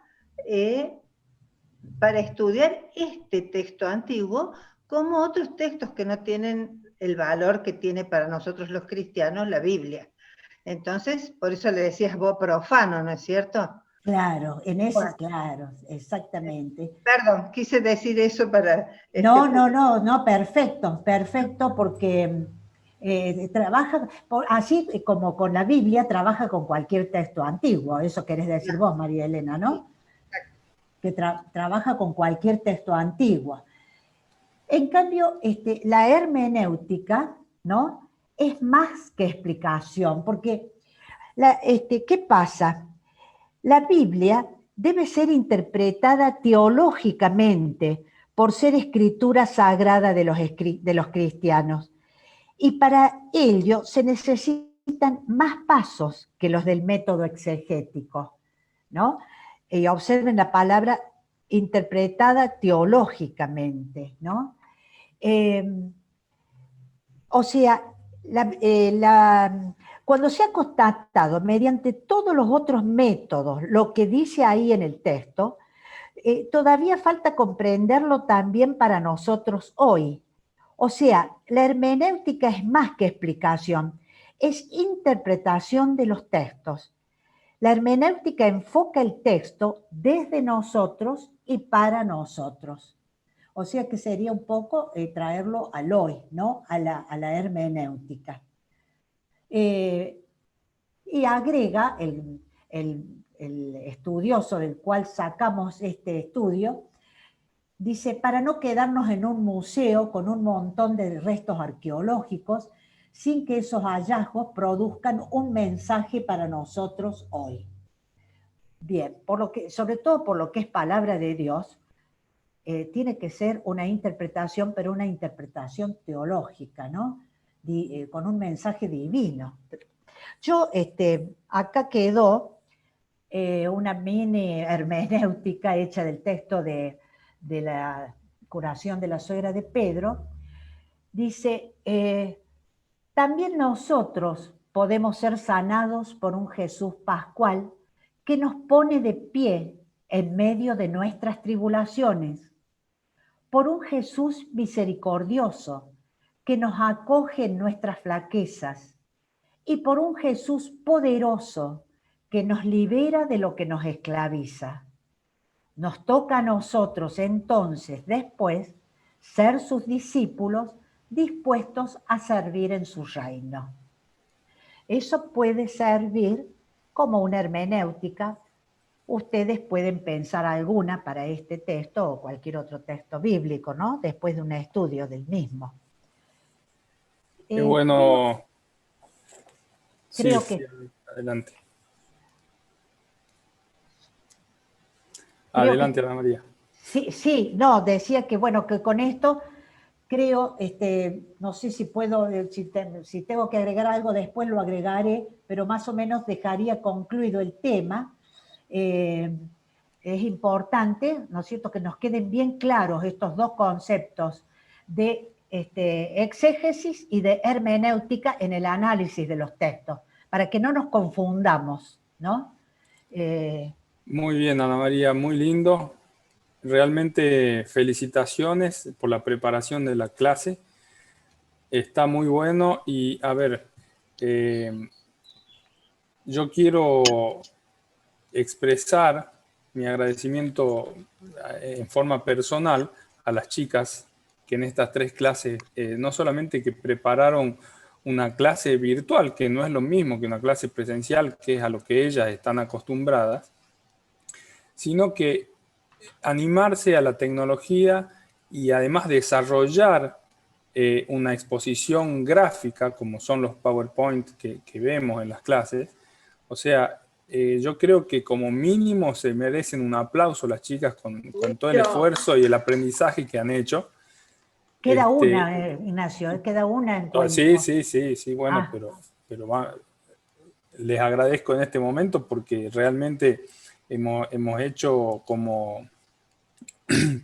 para estudiar este texto antiguo como otros textos que no tienen el valor que tiene para nosotros los cristianos la Biblia. Entonces, por eso le decías vos profano, ¿no es cierto? Claro, en eso, bueno, claro, exactamente. Perdón, quise decir eso para... No, perfecto, porque trabaja, así como con la Biblia, trabaja con cualquier texto antiguo, eso querés decir vos, María Elena, ¿no? Que trabaja con cualquier texto antiguo. En cambio, la hermenéutica, ¿no? Es más que explicación, porque, ¿qué pasa? La Biblia debe ser interpretada teológicamente por ser escritura sagrada de los cristianos. Y para ello se necesitan más pasos que los del método exegético, ¿no? Y observen la palabra interpretada teológicamente, ¿no? O sea, cuando se ha constatado mediante todos los otros métodos lo que dice ahí en el texto, todavía falta comprenderlo también para nosotros hoy. O sea, la hermenéutica es más que explicación, es interpretación de los textos. La hermenéutica enfoca el texto desde nosotros y para nosotros. O sea que sería un poco traerlo al hoy, ¿no? A la hermenéutica. Y agrega el estudioso del cual sacamos este estudio, dice, para no quedarnos en un museo con un montón de restos arqueológicos, sin que esos hallazgos produzcan un mensaje para nosotros hoy. Bien, sobre todo por lo que es palabra de Dios, tiene que ser una interpretación, pero una interpretación teológica, ¿no? Con un mensaje divino. Yo, acá quedó una mini hermenéutica hecha del texto de la curación de la suegra de Pedro. Dice, también nosotros podemos ser sanados por un Jesús pascual que nos pone de pie en medio de nuestras tribulaciones, por un Jesús misericordioso que nos acoge en nuestras flaquezas, y por un Jesús poderoso que nos libera de lo que nos esclaviza. Nos toca a nosotros entonces, después, ser sus discípulos dispuestos a servir en su reino. Eso puede servir como una hermenéutica. Ustedes pueden pensar alguna para este texto o cualquier otro texto bíblico, ¿no? Después de un estudio del mismo. Qué bueno. Creo sí, que... adelante. Adelante, Ana María. Sí, no, decía que bueno, que con esto creo, no sé si puedo, si tengo que agregar algo después lo agregaré, pero más o menos dejaría concluido el tema. Es importante, ¿no es cierto?, que nos queden bien claros estos dos conceptos de exégesis y de hermenéutica en el análisis de los textos, para que no nos confundamos, ¿no? Muy bien, Ana María, muy lindo. Realmente felicitaciones por la preparación de la clase. Está muy bueno y a ver, yo quiero expresar mi agradecimiento en forma personal a las chicas que en estas 3 clases, no solamente que prepararon una clase virtual, que no es lo mismo que una clase presencial, que es a lo que ellas están acostumbradas, sino que animarse a la tecnología y además desarrollar una exposición gráfica, como son los PowerPoint que vemos en las clases. O sea, yo creo que como mínimo se merecen un aplauso las chicas con todo el esfuerzo y el aprendizaje que han hecho. Queda una, Ignacio, queda una encuentro. Sí, bueno, pero les agradezco en este momento porque realmente hemos hecho como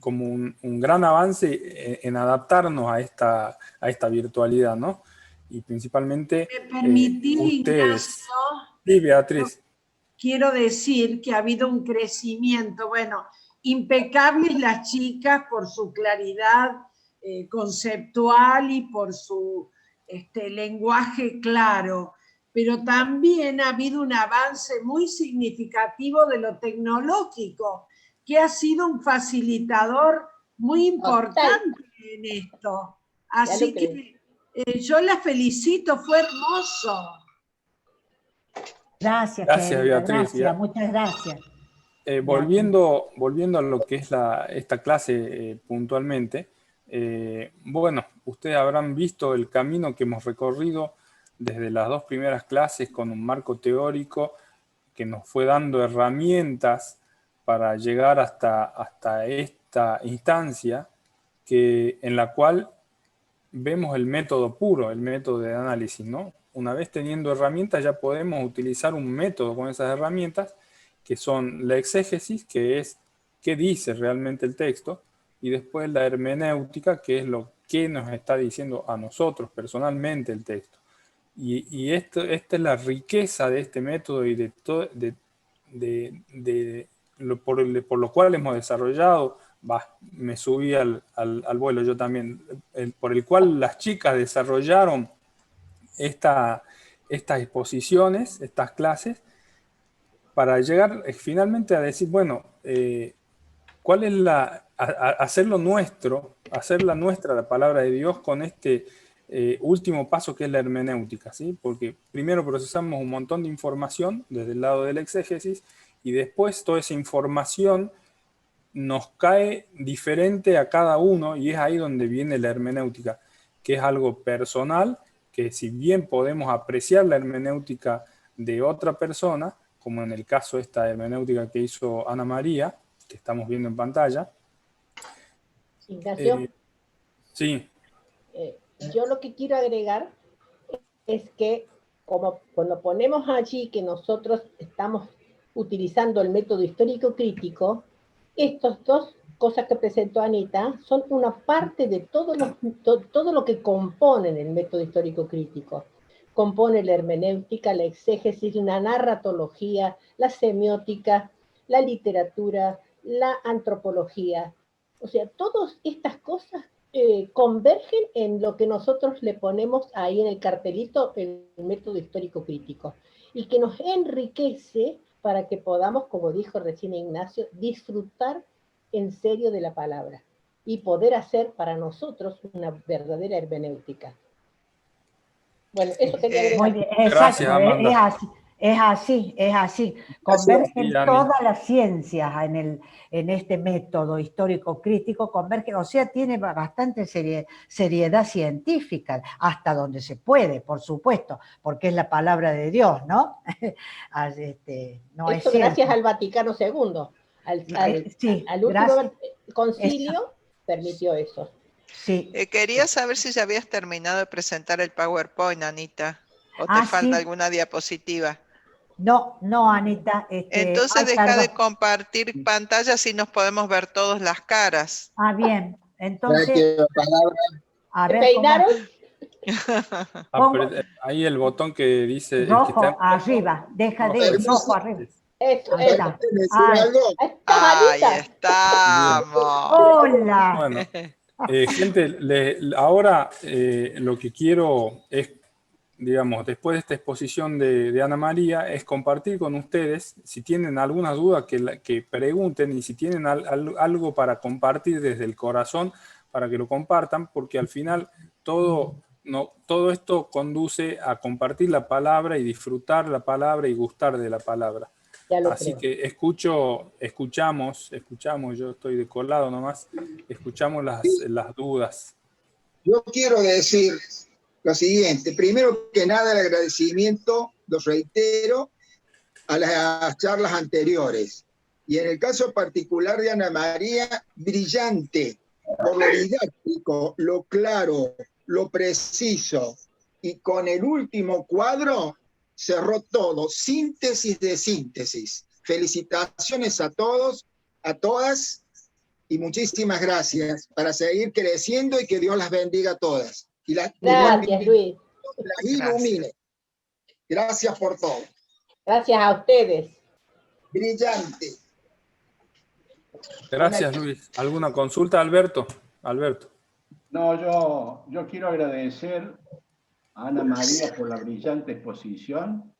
un gran avance en adaptarnos a esta virtualidad, ¿no? Y principalmente ¿Me permitís, ustedes. Ignacio? Sí, Beatriz. Quiero decir que ha habido un crecimiento, bueno, impecables las chicas por su claridad conceptual y por su lenguaje claro, pero también ha habido un avance muy significativo de lo tecnológico, que ha sido un facilitador muy importante en esto. Así que yo la felicito, fue hermoso. Gracias, Beatriz. Gracias, muchas gracias. Volviendo a lo que es esta clase puntualmente, bueno, ustedes habrán visto el camino que hemos recorrido desde las 2 primeras clases con un marco teórico que nos fue dando herramientas para llegar hasta esta instancia en la cual vemos el método puro, el método de análisis, ¿no? Una vez teniendo herramientas ya podemos utilizar un método con esas herramientas que son la exégesis, que es qué dice realmente el texto, y después la hermenéutica, que es lo que nos está diciendo a nosotros personalmente el texto. Y esta es la riqueza de este método y por lo cual hemos desarrollado, me subí al vuelo yo también, por el cual las chicas desarrollaron estas exposiciones, estas clases, para llegar finalmente a decir, bueno, ¿cuál es hacerla nuestra la palabra de Dios con este último paso que es la hermenéutica, ¿sí? Porque primero procesamos un montón de información desde el lado de la exégesis y después toda esa información nos cae diferente a cada uno y es ahí donde viene la hermenéutica, que es algo personal, que si bien podemos apreciar la hermenéutica de otra persona, como en el caso de esta hermenéutica que hizo Ana María, que estamos viendo en pantalla. Ignacio. Sí. Yo lo que quiero agregar es que como cuando ponemos allí que nosotros estamos utilizando el método histórico crítico, estas 2 cosas que presentó Anita son una parte de todo lo que componen el método histórico crítico. Compone la hermenéutica, la exégesis, la narratología, la semiótica, la literatura, la antropología. O sea, todas estas cosas convergen en lo que nosotros le ponemos ahí en el cartelito, el método histórico crítico, y que nos enriquece para que podamos, como dijo recién Ignacio, disfrutar en serio de la palabra y poder hacer para nosotros una verdadera hermenéutica. Bueno, eso quería agregar. Muy bien, exacto, gracias, es así. Convergen todas las ciencias en este método histórico crítico, convergen, o sea, tiene bastante seriedad científica, hasta donde se puede, por supuesto, porque es la palabra de Dios, ¿no? No eso es gracias al Vaticano II, al último concilio permitió eso. Sí. Quería saber si ya habías terminado de presentar el PowerPoint, Anita, o te falta alguna diapositiva. No, Anita. Entonces deja de compartir pantalla si nos podemos ver todas las caras. Bien. Entonces. A ver, ¿peinaron? Ahí el botón que dice. Rojo, arriba. Deja de rojo arriba. Eso, ahí estamos. Hola. Bueno, gente, ahora lo que quiero es digamos, después de esta exposición de Ana María, es compartir con ustedes, si tienen alguna duda, que pregunten, y si tienen algo para compartir desde el corazón, para que lo compartan, porque al final todo esto conduce a compartir la palabra y disfrutar la palabra y gustar de la palabra. Así que escuchamos, yo estoy de colado nomás, escuchamos las dudas. Yo quiero decir lo siguiente: primero que nada, el agradecimiento, lo reitero, a las charlas anteriores. Y en el caso particular de Ana María, brillante, por lo didáctico, lo claro, lo preciso. Y con el último cuadro cerró todo, síntesis de síntesis. Felicitaciones a todos, a todas, y muchísimas gracias, para seguir creciendo y que Dios las bendiga a todas. Y Gracias, Luis. Las ilumine. Gracias por todo. Gracias a ustedes. Brillante. Gracias, Luis. ¿Alguna consulta, Alberto? Alberto. No, yo quiero agradecer a Ana María por la brillante exposición,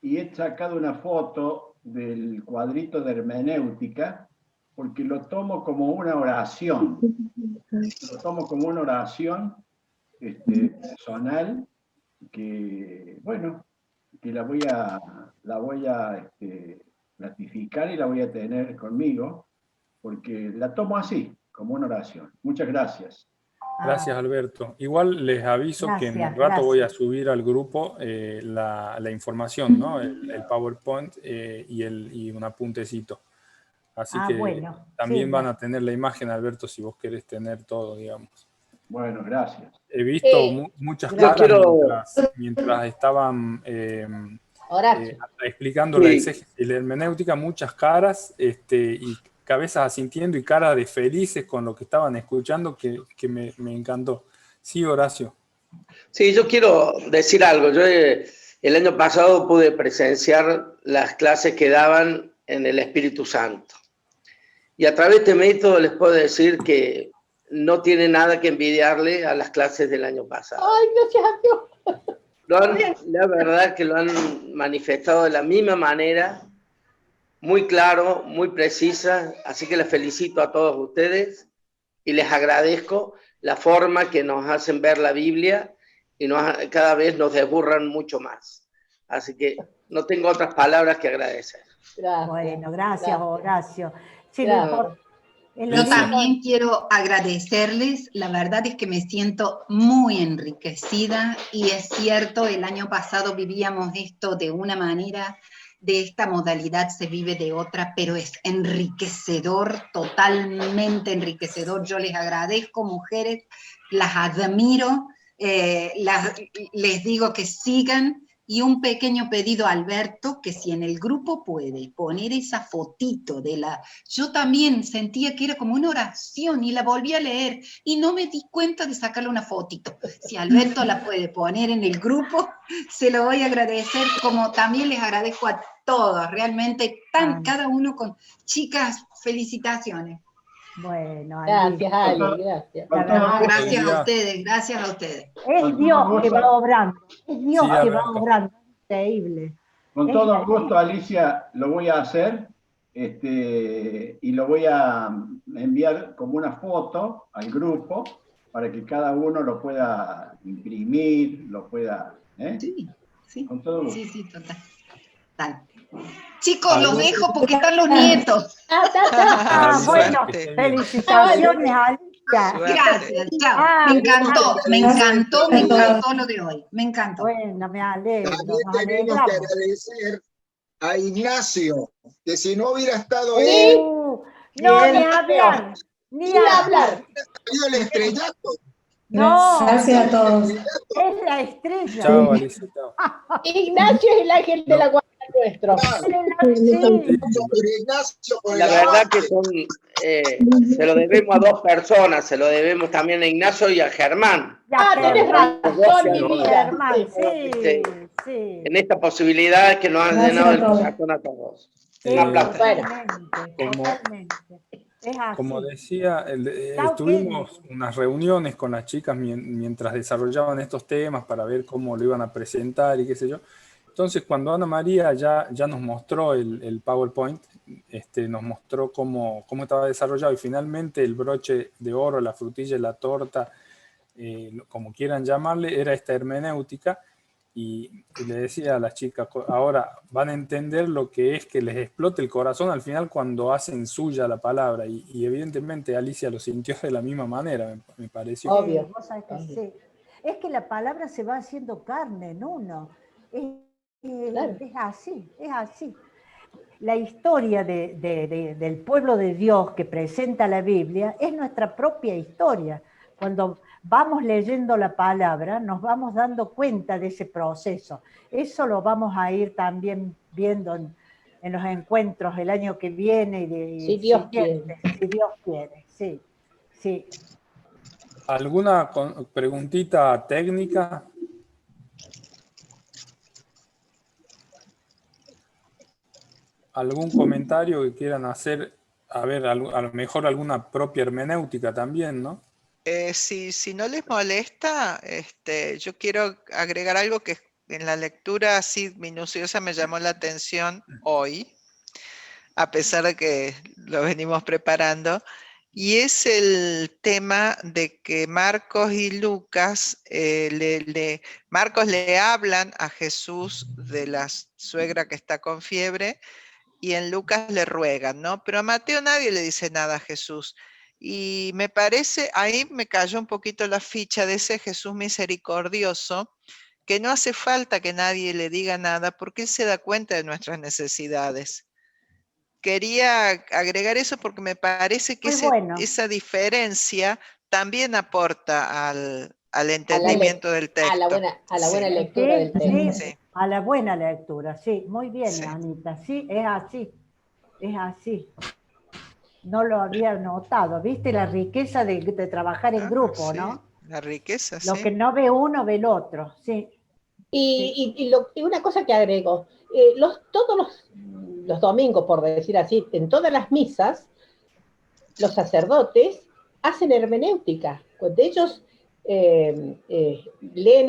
y he sacado una foto del cuadrito de hermenéutica porque lo tomo como una oración. Lo tomo como una oración personal que, bueno, que la voy a ratificar y la voy a tener conmigo, porque la tomo así, como una oración. Muchas gracias. Gracias, Alberto. Igual les aviso que en un rato voy a subir al grupo la información, ¿no? El PowerPoint y un apuntecito. Así que bueno, también van a tener la imagen, Alberto, si vos querés tener todo, digamos. Bueno, gracias. He visto muchas caras mientras estaban explicando la exégesis y la hermenéutica, muchas caras y cabezas asintiendo y cara de felices con lo que estaban escuchando, que me encantó. Sí, Horacio. Sí, yo quiero decir algo. Yo el año pasado pude presenciar las clases que daban en el Espíritu Santo. Y a través de este método les puedo decir que no tiene nada que envidiarle a las clases del año pasado. ¡Ay, gracias a Dios! La verdad que lo han manifestado de la misma manera, muy claro, muy precisa, así que les felicito a todos ustedes y les agradezco la forma que nos hacen ver la Biblia y cada vez nos desburran mucho más. Así que no tengo otras palabras que agradecer. Gracias. Bueno, gracias, Horacio. Sí, yo también quiero agradecerles, la verdad es que me siento muy enriquecida, y es cierto, el año pasado vivíamos esto de una manera, de esta modalidad se vive de otra, pero es enriquecedor, totalmente enriquecedor. Yo les agradezco, mujeres, las admiro, les digo que sigan. Y un pequeño pedido a Alberto, que si en el grupo puede poner esa fotito yo también sentía que era como una oración y la volví a leer y no me di cuenta de sacarle una fotito. Si Alberto la puede poner en el grupo, se lo voy a agradecer, como también les agradezco a todos, realmente, cada uno con... Chicas, felicitaciones. Bueno, gracias, Ale, gracias. Gracias a ustedes, gracias a ustedes. Es Dios que va obrando, es Dios que va obrando, increíble. Con todo gusto, Alicia, lo voy a hacer y lo voy a enviar como una foto al grupo para que cada uno lo pueda imprimir, lo pueda... Sí, con todo gusto. Sí, total. Chicos, los dejo porque están los nietos. Bueno, felicitaciones, Alicia. Gracias, chao. Me encantó lo de hoy. Me encantó. Bueno, me alegro. También tenemos que agradecer a Ignacio, que si no hubiera estado él... No, ni hablar. Ni hablar. ¿Ha el estrellato? No, gracias a todos. Es la estrella. Chao, Alicia. Ignacio es el ángel de la guarda nuestro. La verdad que se lo debemos a dos personas, se lo debemos también a Ignacio y a Germán. Tienes razón, mi vida. Germán, sí. En esta posibilidad que nos han llenado el corazón a todos. Un aplauso. Totalmente. Como decía, Chao, tuvimos unas reuniones con las chicas mientras desarrollaban estos temas para ver cómo lo iban a presentar y qué sé yo. Entonces, cuando Ana María ya nos mostró el PowerPoint, nos mostró cómo estaba desarrollado, y finalmente el broche de oro, la frutilla y la torta, como quieran llamarle, era esta hermenéutica. Y le decía a las chicas, ahora van a entender lo que es que les explote el corazón al final cuando hacen suya la palabra. Y evidentemente Alicia lo sintió de la misma manera, me pareció. Obvio. Vos sabés que sí. Es que la palabra se va haciendo carne en uno. Es así, es así. La historia del pueblo de Dios que presenta la Biblia es nuestra propia historia. Cuando vamos leyendo la palabra, nos vamos dando cuenta de ese proceso. Eso lo vamos a ir también viendo en los encuentros el año que viene. Si Dios quiere. Si Dios quiere, sí. Sí. ¿Alguna preguntita técnica? ¿Algún comentario que quieran hacer? A ver, a lo mejor alguna propia hermenéutica también, ¿no? Si no les molesta, yo quiero agregar algo que en la lectura así minuciosa me llamó la atención hoy, a pesar de que lo venimos preparando, y es el tema de que Marcos y Lucas, Marcos le hablan a Jesús de la suegra que está con fiebre, y en Lucas le ruegan, ¿no? Pero a Mateo nadie le dice nada a Jesús. Y me parece, ahí me cayó un poquito la ficha de ese Jesús misericordioso, que no hace falta que nadie le diga nada porque Él se da cuenta de nuestras necesidades. Quería agregar eso porque me parece que esa diferencia también aporta al entendimiento del texto. A la buena lectura del texto. Sí, a la buena lectura, sí. Muy bien, Anita. Sí, es así. Es así. No lo había notado. ¿Viste la riqueza de trabajar en grupo, no? La riqueza, Lo que no ve uno, ve el otro, sí. Y una cosa que agrego, todos los domingos, por decir así, en todas las misas, los sacerdotes hacen hermenéutica. Cuando ellos leen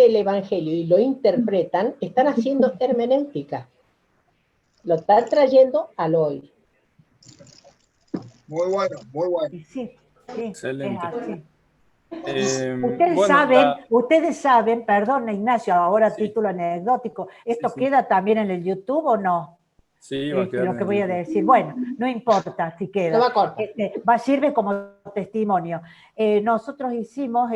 el Evangelio y lo interpretan, están haciendo hermenéutica. Lo están trayendo al hoy. Muy bueno, muy bueno. Sí, excelente. Ustedes saben, perdón Ignacio, ahora título anecdótico, ¿esto queda también en el YouTube o no? Sí, va a quedar lo que voy a decir. Bueno, no importa si queda. Sirve como testimonio. Nosotros hicimos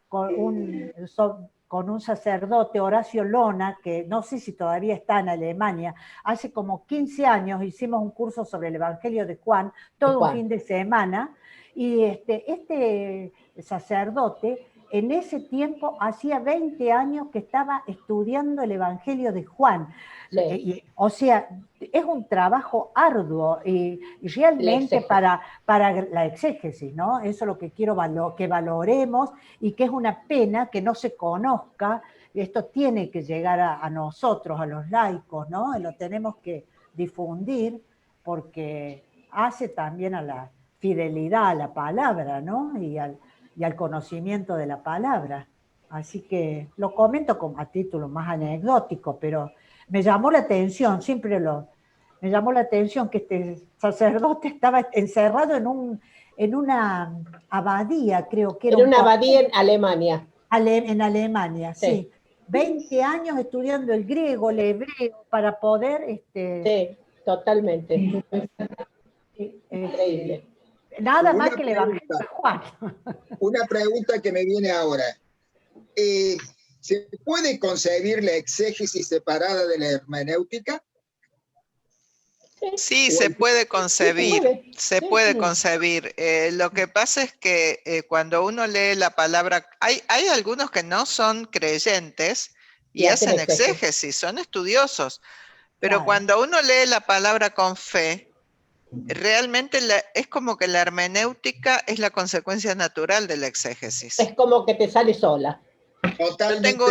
con un sacerdote, Horacio Lona, que no sé si todavía está en Alemania, hace como 15 años hicimos un curso sobre el Evangelio de Juan, todo un fin de semana, y este sacerdote en ese tiempo hacía 20 años que estaba estudiando el Evangelio de Juan. O sea, es un trabajo arduo y realmente para la exégesis, ¿no? Eso es lo que quiero que valoremos, y que es una pena que no se conozca. Esto tiene que llegar a nosotros, a los laicos, ¿no? Lo tenemos que difundir porque hace también a la fidelidad a la palabra, ¿no? Y al conocimiento de la palabra. Así que lo comento como a título más anecdótico, pero me llamó la atención, me llamó la atención que este sacerdote estaba encerrado en una abadía, creo que era. En una abadía en Alemania. En Alemania, sí. 20 años estudiando el griego, el hebreo, para poder... Sí, totalmente. Increíble. Nada más que el Evangelio de Juan. Una pregunta que me viene ahora. ¿Se puede concebir la exégesis separada de la hermenéutica? Sí, se puede concebir, se puede concebir. Lo que pasa es que cuando uno lee la palabra, hay algunos que no son creyentes y hacen exégesis, son estudiosos, pero cuando uno lee la palabra con fe, realmente es como que la hermenéutica es la consecuencia natural de la exégesis. Es como que te sale sola. Yo tengo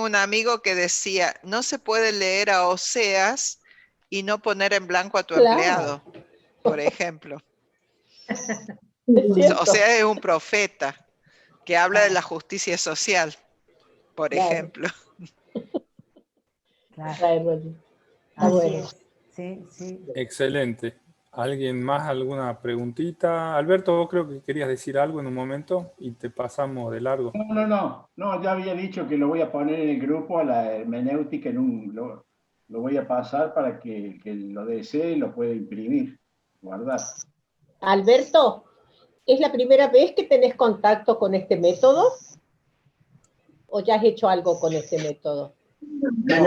un amigo que decía, no se puede leer a Oseas y no poner en blanco a tu empleado. por ejemplo. Es O sea, es un profeta que habla de la justicia social, por ejemplo. Claro. Así es. Sí, sí. Excelente. ¿Alguien más? ¿Alguna preguntita? Alberto, vos creo que querías decir algo en un momento y te pasamos de largo. No, ya había dicho que lo voy a poner en el grupo a la hermenéutica, lo voy a pasar para que lo desee lo pueda imprimir, guardar. Alberto, ¿es la primera vez que tenés contacto con este método? ¿O ya has hecho algo con este método? No.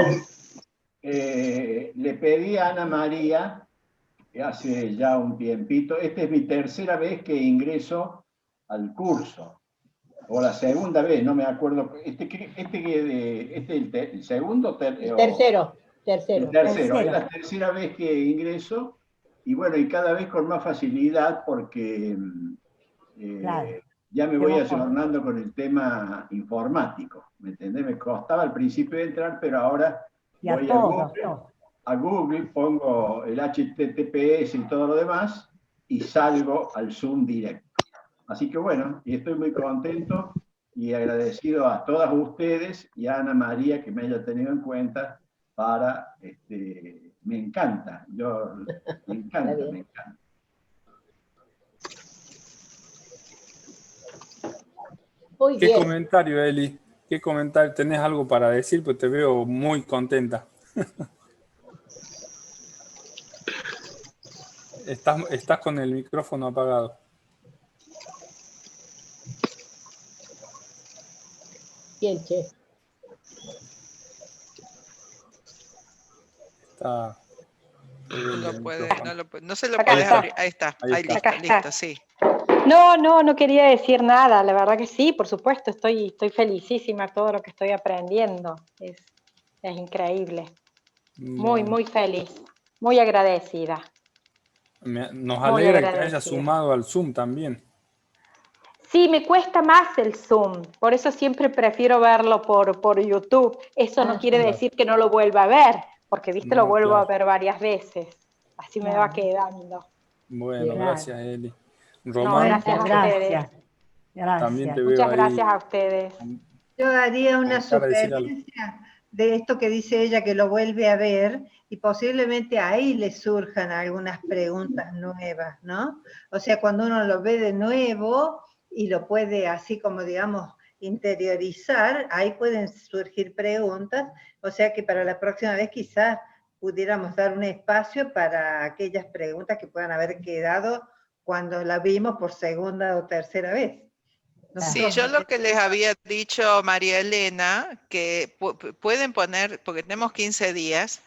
Le pedí a Ana María, hace ya un tiempito, esta es mi tercera vez que ingreso al curso, o la segunda vez, no me acuerdo, el segundo, tercero. El tercero, es la tercera vez que ingreso, y bueno, y cada vez con más facilidad, porque ya me voy ayornando con el tema informático, ¿me entendés? Me costaba al principio de entrar, pero ahora voy a Google, pongo el HTTPS y todo lo demás, y salgo al Zoom directo. Así que bueno, y estoy muy contento y agradecido a todas ustedes y a Ana María que me haya tenido en cuenta para, me encanta, me encanta. ¿Qué comentario, Eli? ¿Qué comentario? ¿Tenés algo para decir? Pues te veo muy contenta. Estás con el micrófono apagado. Bien, che. Está... No se lo puede abrir. Ahí está. Listo, sí. No quería decir nada, la verdad que sí, por supuesto, estoy felicísima de todo lo que estoy aprendiendo, es increíble, muy feliz, muy agradecida. Nos alegra que hayas sumado al Zoom también. Sí, me cuesta más el Zoom, por eso siempre prefiero verlo por YouTube, eso no quiere decir que no lo vuelva a ver, porque lo vuelvo a ver varias veces, así me va quedando. Bueno, gracias, Eli. Román, gracias a ustedes. También te veo Muchas ahí. Gracias a ustedes. Yo haría una sugerencia de esto que dice ella, que lo vuelve a ver, y posiblemente ahí le surjan algunas preguntas nuevas, ¿no? O sea, cuando uno lo ve de nuevo y lo puede así como, digamos, interiorizar, ahí pueden surgir preguntas, o sea que para la próxima vez quizás pudiéramos dar un espacio para aquellas preguntas que puedan haber quedado cuando la vimos por segunda o tercera vez. Sí, yo lo que les había dicho, María Elena, que pueden poner, porque tenemos 15 días,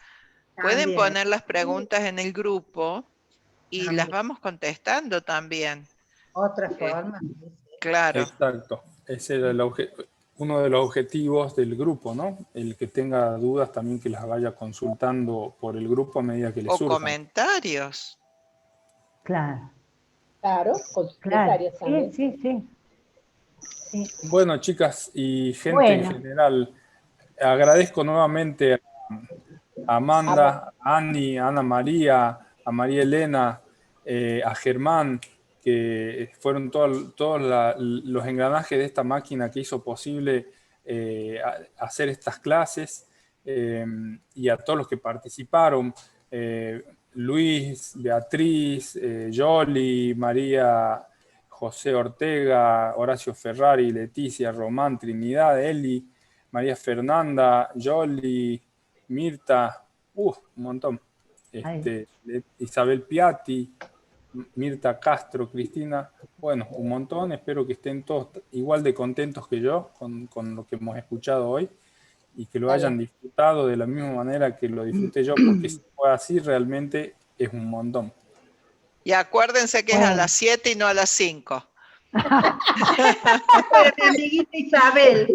pueden poner las preguntas en el grupo y las vamos contestando también. Otra forma. Claro. Exacto. Ese era uno de los objetivos del grupo, ¿no? El que tenga dudas también que las vaya consultando por el grupo a medida que le surjan. O comentarios. Claro. Claro, comentarios también. Sí. Bueno, chicas y gente en general, agradezco nuevamente a Amanda, a Ani, a Ana María, a María Elena, a Germán, que fueron todos los engranajes de esta máquina que hizo posible hacer estas clases, y a todos los que participaron, Luis, Beatriz, Yoli, María José Ortega, Horacio Ferrari, Leticia, Román, Trinidad, Eli, María Fernanda, Yoli, Mirta, un montón. Isabel Piatti, Mirta Castro, Cristina, bueno, un montón. Espero que estén todos igual de contentos que yo con lo que hemos escuchado hoy y que lo hayan disfrutado de la misma manera que lo disfruté yo, porque si fue así realmente es un montón. Y acuérdense que es a las 7 y no a las 5. Mi amiguita Isabel.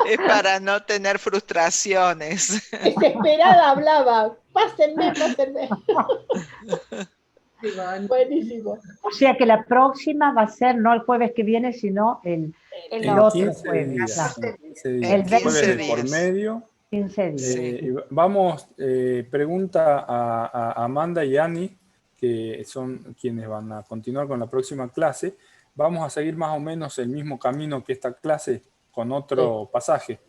Es para no tener frustraciones. Desesperada hablaba. Pásenme. Buenísimo. O sea que la próxima va a ser no el jueves que viene, sino el otro jueves. El 15 días. El jueves de por medio 15 días. Vamos, pregunta a Amanda y Ani, que son quienes van a continuar con la próxima clase. ¿Vamos a seguir más o menos el mismo camino que esta clase con otro pasaje?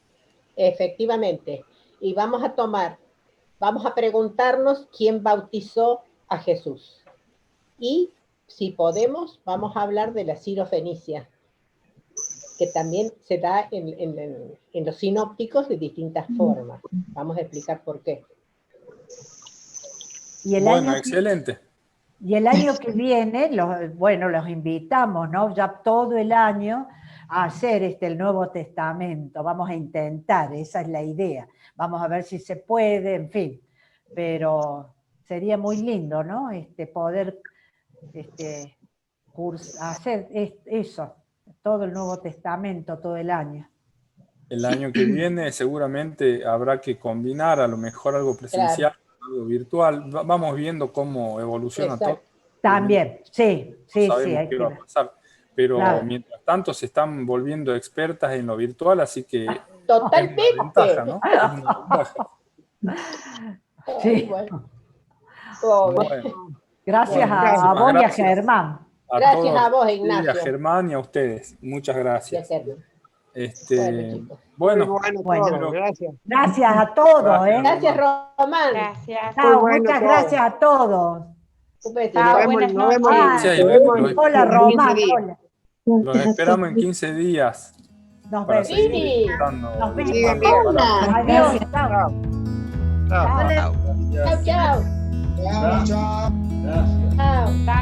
Efectivamente. Y vamos a preguntarnos quién bautizó a Jesús. Y si podemos, vamos a hablar de la Sirofenicia, que también se da en los sinópticos de distintas formas. Vamos a explicar por qué. Y el bueno, excelente. Y el año que viene, los invitamos, ¿no? Ya todo el año a hacer el Nuevo Testamento. Vamos a intentar, esa es la idea. Vamos a ver si se puede, en fin. Pero sería muy lindo, ¿no? Poder hacer eso, todo el Nuevo Testamento, todo el año. El año que viene seguramente habrá que combinar a lo mejor algo presencial, algo virtual. Vamos viendo cómo evoluciona todo. También, sí. Sabemos qué va a pasar. Pero mientras tanto se están volviendo expertas en lo virtual, así que totalmente. Es una ventaja, ¿no? Es una ventaja. Sí. Bueno. Gracias a vos y a Germán. Gracias a vos, Ignacio. Y a Germán y a ustedes. Muchas gracias. Bueno, gracias. Gracias a todos. Gracias, Román. Gracias. Muchas gracias a todos. Un beso. Nos vemos. Hola, Román. Hola. Los esperamos en 15 días. Nos vemos. Nos vemos. Adiós. Chao. Chao. Chao. Chao. Chao. Gracias. Chao.